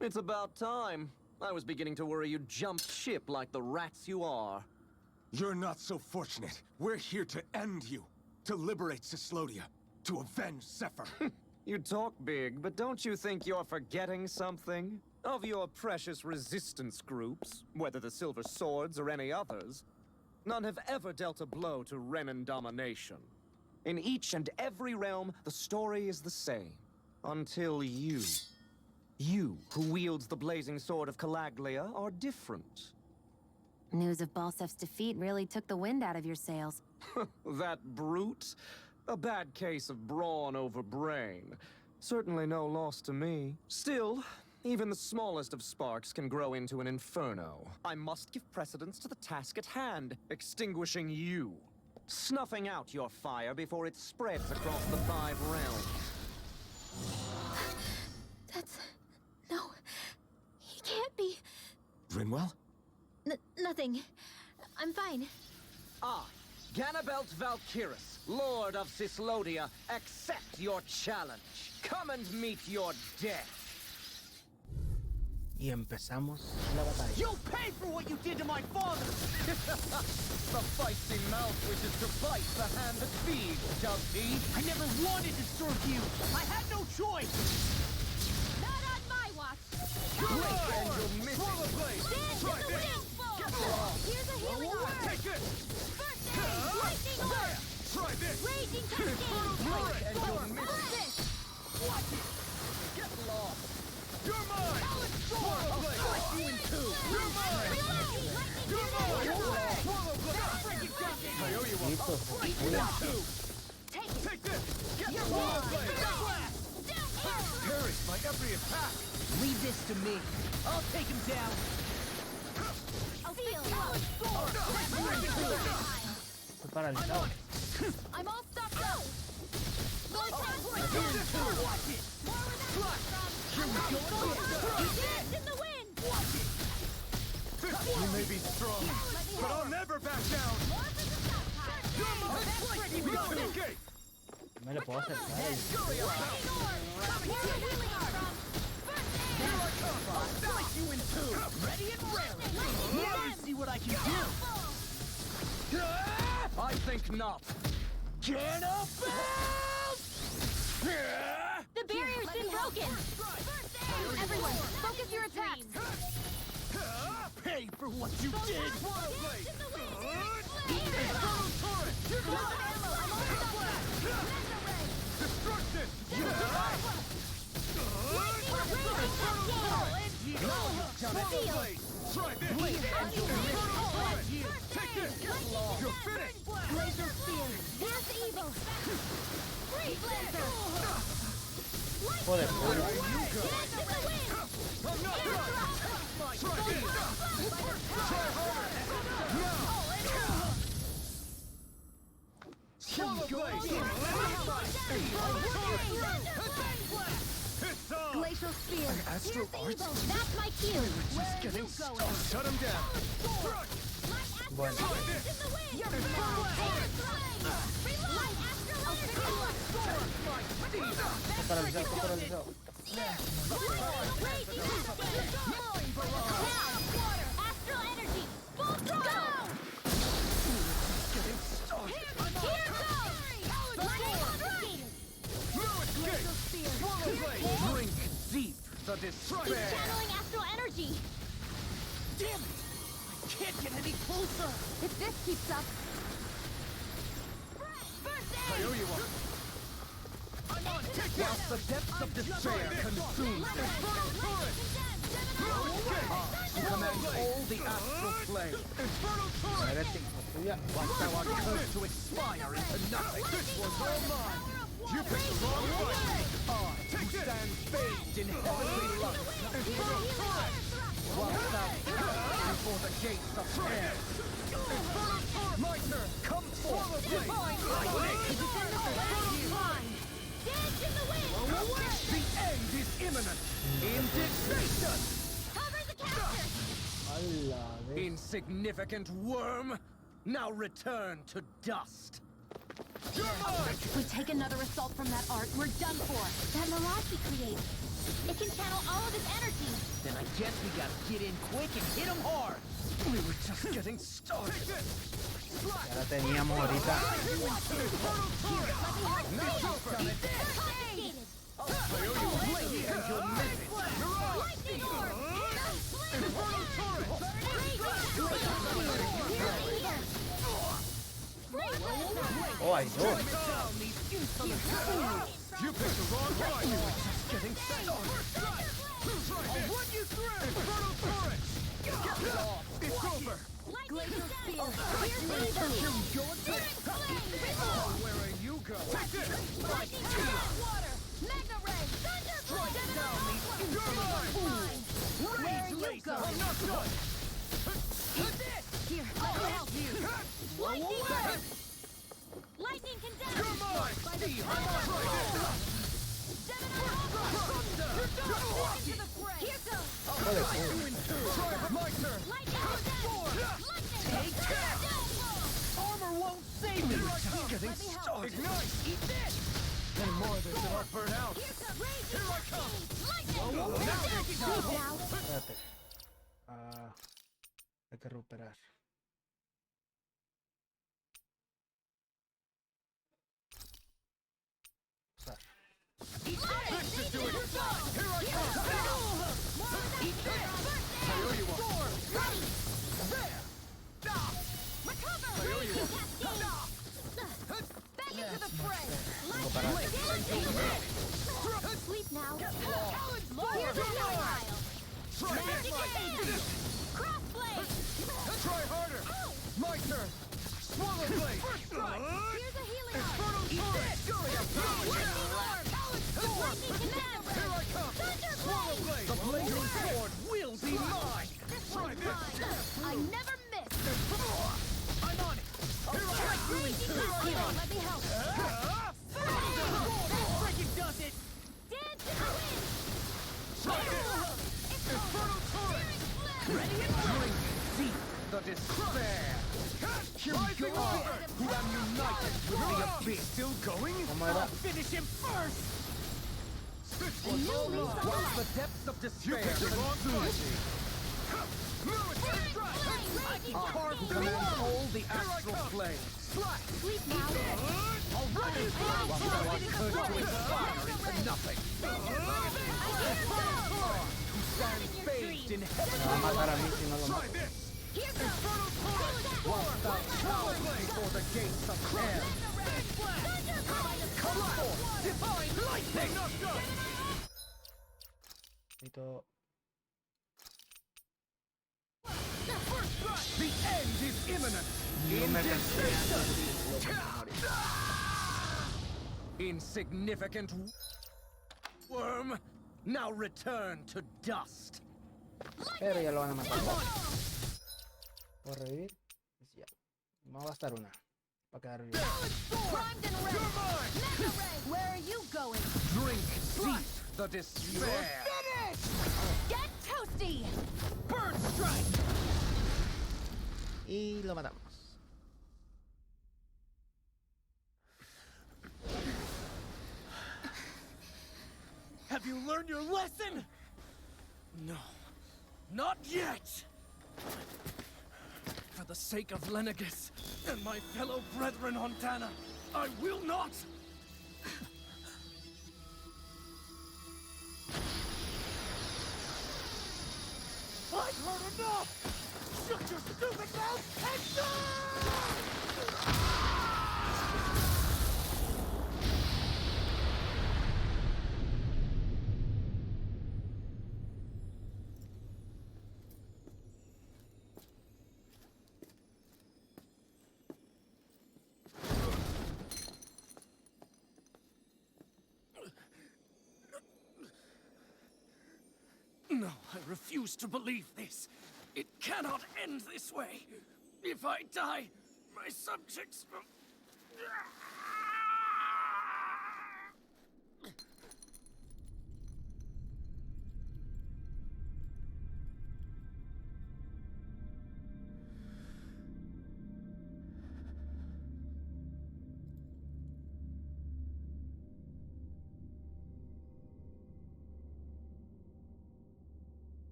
It's about time. I was beginning to worry you jumped ship like the rats you are. You're not so fortunate. We're here to end you. To liberate Cislodia. To avenge Zephyr. You talk big, but don't you think you're forgetting something? Of your precious resistance groups, whether the Silver Swords or any others, none have ever dealt a blow to Renin domination. In each and every realm, the story is the same. Until you. You, who wields the blazing sword of Calaglia, are different. News of Balsef's defeat really took the wind out of your sails. That brute? A bad case of brawn over brain. Certainly no loss to me. Still, even the smallest of sparks can grow into an inferno. I must give precedence to the task at hand, extinguishing you. Snuffing out your fire before it spreads across the 5 realms. That's... no. He can't be... Rinwell? Nothing. I'm fine. I, Ganabelt Valkyris, Lord of Cislodia, accept your challenge. Come and meet your death. Y empezamos la batalla. You'll pay for what you did to my father! The feisty mouth wishes to bite the hand that feeds, does he? I never wanted to serve you! I had no choice! Not on my watch! And you'll miss it. Blade! Dance Try in the this! wind! Here's a healing orb! Take this! First aid! Lightning orb! Try this! Raging cascade! And you'll miss it. This! Watch it! Get lost! You're mine! Swallow blade! Slice you in two! You're mine! You're mine! Swallow blade! I owe you one. Listo. Split in two! Take it! Take this! Get You're swallow mine. blade! Parries my every attack! Leave this to me. I'll take him down. I'll feel you! Estoy paralizado. I'm all stopped up! You may be strong, but I'll never back down. Okay. Me lo puedo acercar. You in two. Ready and raring. Now you see what I can do. I think not. Ganabelt! The barrier's been broken! Everyone, focus your attacks! Pay for what you did! Destruction! Try this! Take this! You're finished! Laser spear! That's evil! Free blazer! Joder, I'm not done! Try this! Try harder! Now! Swallow blade! It's on! Glacial spear! Astral arts? That's my cue! Just getting started. Shut him down! bueno. Try this! Está paralizado, está paralizado. Astral energy! Full throttle! No escape! Swallow blade! Drink deep the despair. Channeling astral energy! Damn it! I can't get any closer! If this keeps up... I owe you one. I'm on! Whilst the depths of despair consume them, you command all the astral flame. Infernal torrent! Muérete, hijo tuya. Once thou art cursed to expire into nothing. This was all mine! You picked the wrong fight! I, who stand bathed in heavenly light, Infernal torrent! whilst thou cowerest before the gates of hell. Infernal torrent! My turn, come forth, divine lightning! Dance in the wind! The end is imminent! Indignation! Cover the caster! ¡Hala! ¿Ves? Insignificant worm! Now return to dust! If we take another assault from that art, we're done for. That mirage he creates. It can channel all of his energy. Then I guess we gotta get in quick and hit him hard! We were just getting started! Ya la teníamos ahorita. Oh, hay dos. You picked the wrong fight! Getting started! I'll run you through! Infernal torrent! Get it off! It's over! Glacial spear! Where are you going? Take this! Water! Mega ray! Thunderbolt! Where are you going? I'm not done! Here, let me help you! Lightning burst! Lightning condemned! You're mine! By the I'm on right into the fray! Here goes! My turn! Lightning condemned! Lightning! Take that! Armor won't save me! Getting Let me help. started! Ignite! Eat this! And more of this than I'll burn out! Here comes rage! Here I come! Lightning! Now take it down! Now! Espérate. Ah, hay que recuperar. Usar. This should do it! Here I come! Eat this! I owe you one! Recover! I owe you one! Back into the fray! Tengo para Sleep now! More! Here's the pile! Try Magic this! hand! Crossblade! Try harder! My turn! Swallow blade! Here's a healing arm! Infernal torrent! Lightning orb! Lightning command! Here I come! Swallow blade! The blazing sword will be mine! This Try one's this! mine! I never miss! I'm on it! Here I come! Here, let me help! Ready and drink deep the despair. Here we go. Who am united with the abyss. Still going? I'll finish him first. While the depths of despair consume a heart commands all the astral flame. Sleep now. Already, what could to inspire into nothing. Who stands bathed in heaven. Me va a matar a mí si no lo mato. Here goes. Once thou shalt before the gates of hell. Come forth, divine lightning! Necesito... The end is imminent! No me cansé. Insignificant worm, now return to dust. Pero ya lo van a matar. ¿Puedo revivir? Pues ya. Vamos a gastar una. Para quedar bien. Where are you going? Drink deep the despair. Get toasty! Bird strike! Y lo matamos. Have you learned your lesson? No. Not yet! For the sake of Lenegus and my fellow brethren on Tana, I will not! I've heard enough! Shut your stupid mouth and die! No, I refuse to believe this. It cannot end this way. If I die, my subjects will...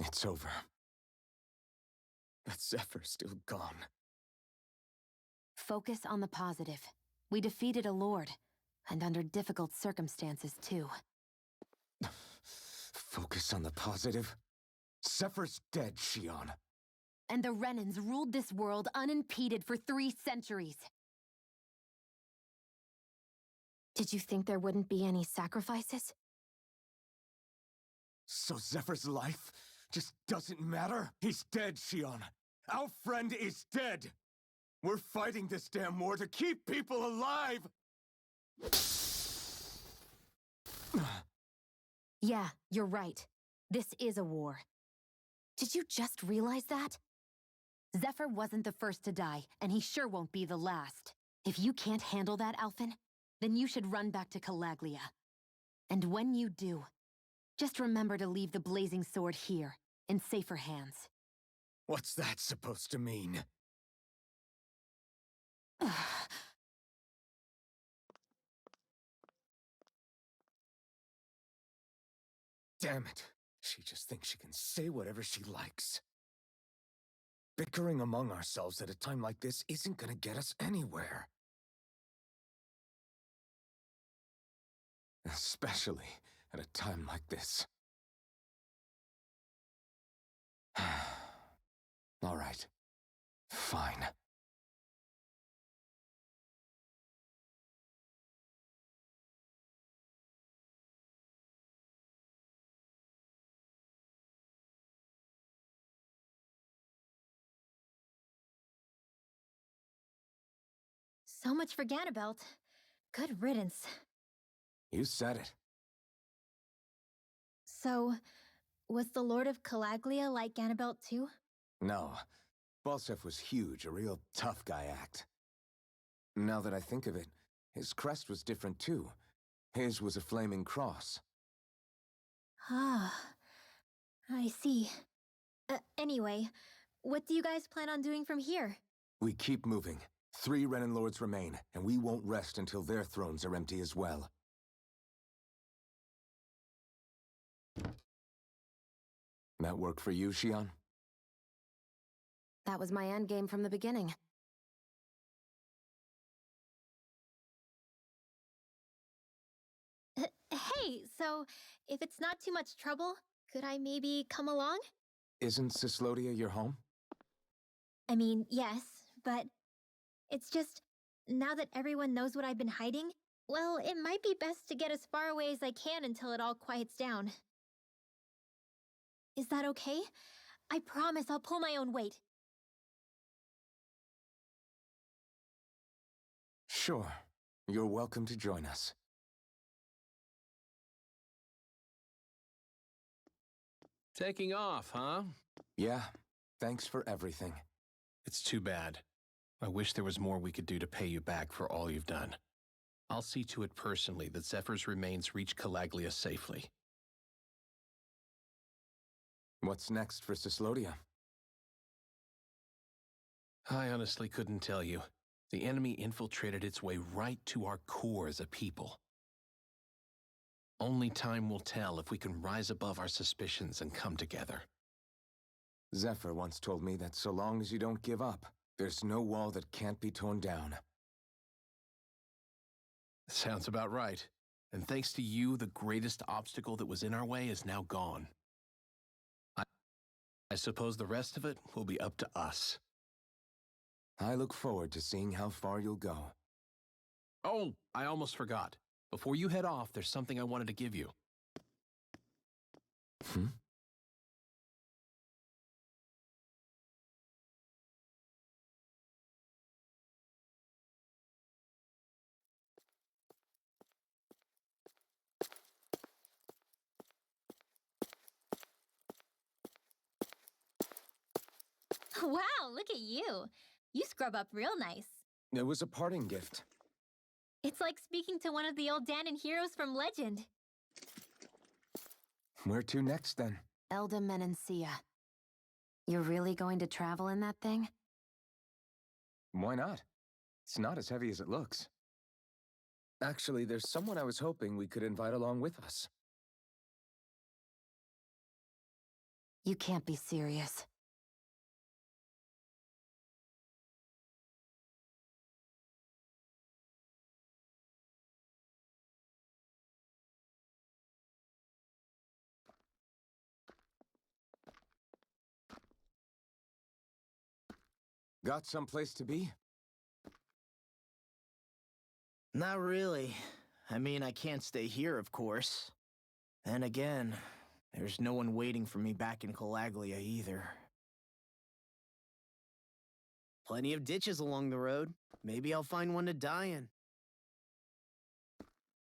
It's over. But Zephyr's still gone. Focus on the positive. We defeated a lord, and under difficult circumstances, too. Focus on the positive? Zephyr's dead, Shion. And the Renans ruled this world unimpeded for 3 centuries. Did you think there wouldn't be any sacrifices? So Zephyr's life just doesn't matter? He's dead, Shion. Our friend is dead. We're fighting this damn war to keep people alive! Yeah, you're right. This is a war. Did you just realize that? Zephyr wasn't the first to die, and he sure won't be the last. If you can't handle that, Alphen, then you should run back to Calaglia. And when you do, just remember to leave the blazing sword here, in safer hands. What's that supposed to mean? Damn it. She just thinks she can say whatever she likes. Bickering among ourselves at a time like this isn't gonna get us anywhere. Especially at a time like this. All right. Fine. So much for Ganabelt. Good riddance. You said it. So, was the Lord of Calaglia like Ganabelt too? No. Balsef was huge, a real tough guy act. Now that I think of it, his crest was different too. His was a flaming cross. Ah, I see. Anyway, what do you guys plan on doing from here? We keep moving. 3 Renin Lords remain, and we won't rest until their thrones are empty as well. That work for you, Xion? That was my endgame from the beginning. Hey, so if it's not too much trouble, could I maybe come along? Isn't Cyslodia your home? I mean, yes, but it's just, now that everyone knows what I've been hiding, well, it might be best to get as far away as I can until it all quiets down. Is that okay? I promise I'll pull my own weight. Sure. You're welcome to join us. Taking off, huh? Yeah. Thanks for everything. It's too bad. I wish there was more we could do to pay you back for all you've done. I'll see to it personally that Zephyr's remains reach Calaglia safely. What's next for Cyslodia? I honestly couldn't tell you. The enemy infiltrated its way right to our core as a people. Only time will tell if we can rise above our suspicions and come together. Zephyr once told me that so long as you don't give up, there's no wall that can't be torn down. Sounds about right. And thanks to you, the greatest obstacle that was in our way is now gone. I suppose the rest of it will be up to us. I look forward to seeing how far you'll go. Oh, I almost forgot. Before you head off, there's something I wanted to give you. Wow, look at you. You scrub up real nice. It was a parting gift. It's like speaking to one of the old Danon heroes from legend. Where to next, then? Elda Menancia. You're really going to travel in that thing? Why not? It's not as heavy as it looks. Actually, there's someone I was hoping we could invite along with us. You can't be serious. Got someplace to be? Not really. I mean, I can't stay here, of course. And again, there's no one waiting for me back in Calaglia either. Plenty of ditches along the road. Maybe I'll find one to die in.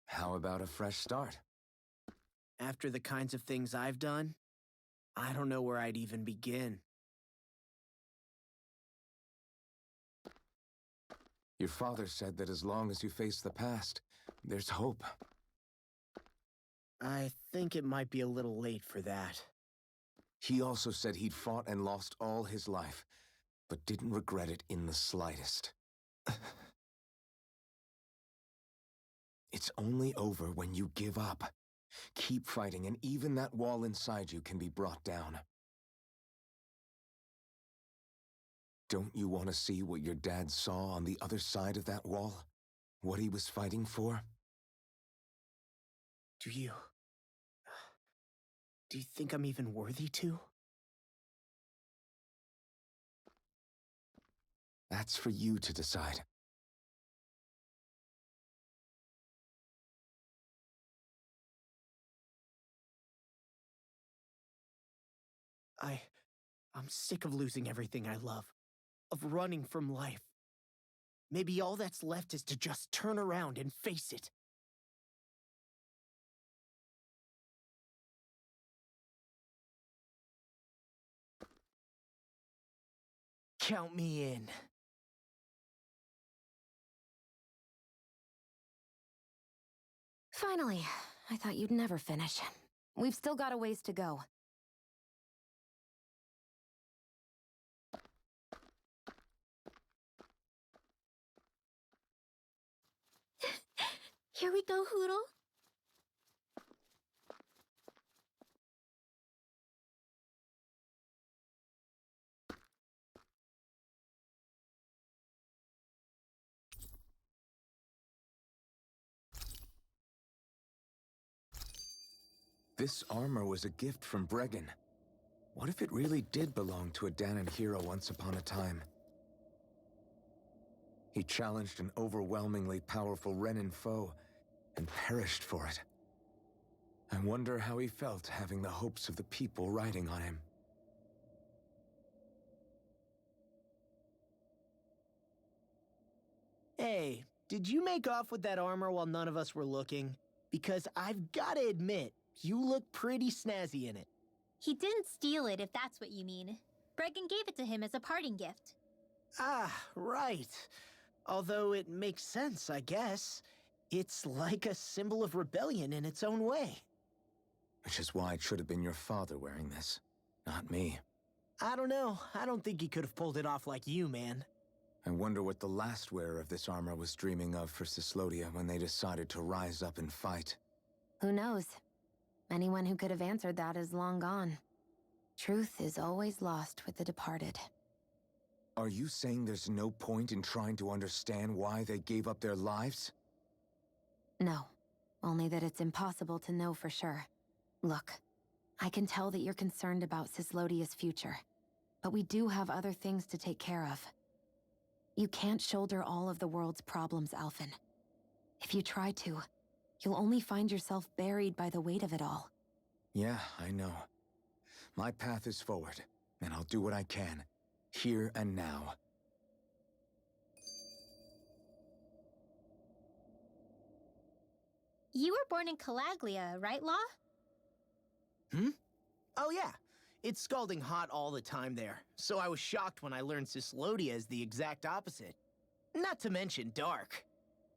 How about a fresh start? After the kinds of things I've done, I don't know where I'd even begin. Your father said that as long as you face the past, there's hope. I think it might be a little late for that. He also said he'd fought and lost all his life, but didn't regret it in the slightest. It's only over when you give up. Keep fighting, and even that wall inside you can be brought down. Don't you want to see what your dad saw on the other side of that wall? What he was fighting for? Do you think I'm even worthy to? That's for you to decide. I'm sick of losing everything I love, of running from life. Maybe all that's left is to just turn around and face it. Count me in. Finally, I thought you'd never finish. We've still got a ways to go. Here we go, Hoodle. This armor was a gift from Bregan. What if it really did belong to a Danon hero once upon a time? He challenged an overwhelmingly powerful Renin foe and perished for it. I wonder how he felt having the hopes of the people riding on him. Hey, did you make off with that armor while none of us were looking? Because I've gotta admit, you look pretty snazzy in it. He didn't steal it, if that's what you mean. Bregan gave it to him as a parting gift. Ah, right. Although it makes sense, I guess. It's like a symbol of rebellion in its own way. Which is why it should have been your father wearing this, not me. I don't know. I don't think he could have pulled it off like you, man. I wonder what the last wearer of this armor was dreaming of for Cyslodia when they decided to rise up and fight. Who knows? Anyone who could have answered that is long gone. Truth is always lost with the departed. Are you saying there's no point in trying to understand why they gave up their lives? No. Only that it's impossible to know for sure. Look, I can tell that you're concerned about Cyslodia's future. But we do have other things to take care of. You can't shoulder all of the world's problems, Alphen. If you try to, you'll only find yourself buried by the weight of it all. Yeah, I know. My path is forward, and I'll do what I can, here and now. You were born in Calaglia, right, Law? Oh yeah. It's scalding hot all the time there, so I was shocked when I learned Cyslodia is the exact opposite. Not to mention dark.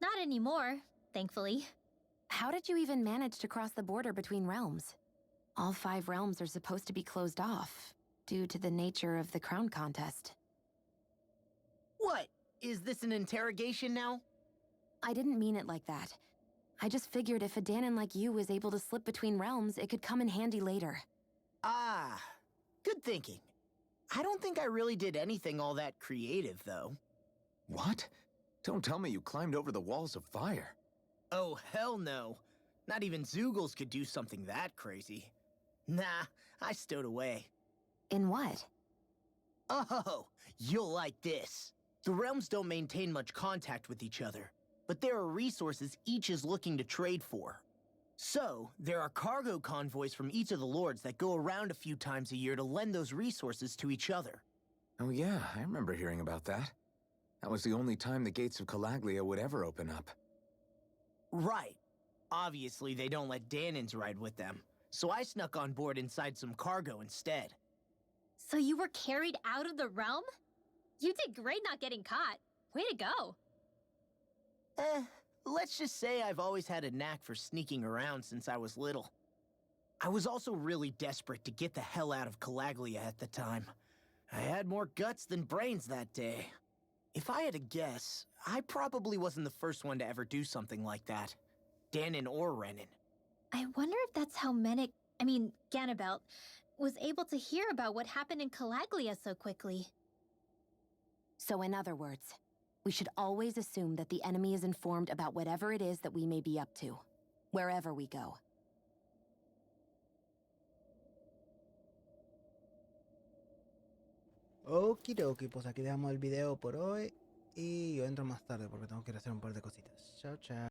Not anymore, thankfully. How did you even manage to cross the border between realms? All 5 realms are supposed to be closed off, due to the nature of the crown contest. What? Is this an interrogation now? I didn't mean it like that. I just figured if a Danon like you was able to slip between realms, it could come in handy later. Ah, good thinking. I don't think I really did anything all that creative, though. What? Don't tell me you climbed over the walls of fire. Oh, hell no. Not even Zeugles could do something that crazy. Nah, I stowed away. In what? Oh, you'll like this. The realms don't maintain much contact with each other, but there are resources each is looking to trade for. So, there are cargo convoys from each of the lords that go around a few times a year to lend those resources to each other. Oh yeah, I remember hearing about that. That was the only time the gates of Calaglia would ever open up. Right. Obviously, they don't let Danons ride with them, so I snuck on board inside some cargo instead. So you were carried out of the realm? You did great not getting caught. Way to go. Let's just say I've always had a knack for sneaking around since I was little. I was also really desperate to get the hell out of Calaglia at the time. I had more guts than brains that day. If I had to guess, I probably wasn't the first one to ever do something like that. Danon or Renin. I wonder if that's how Ganabelt, was able to hear about what happened in Calaglia so quickly. So in other words, we should always assume that the enemy is informed about whatever it is that we may be up to, wherever we go. Okidoki, pues aquí dejamos el video por hoy. Y yo entro más tarde porque tengo que ir a hacer un par de cositas. Chao, chao.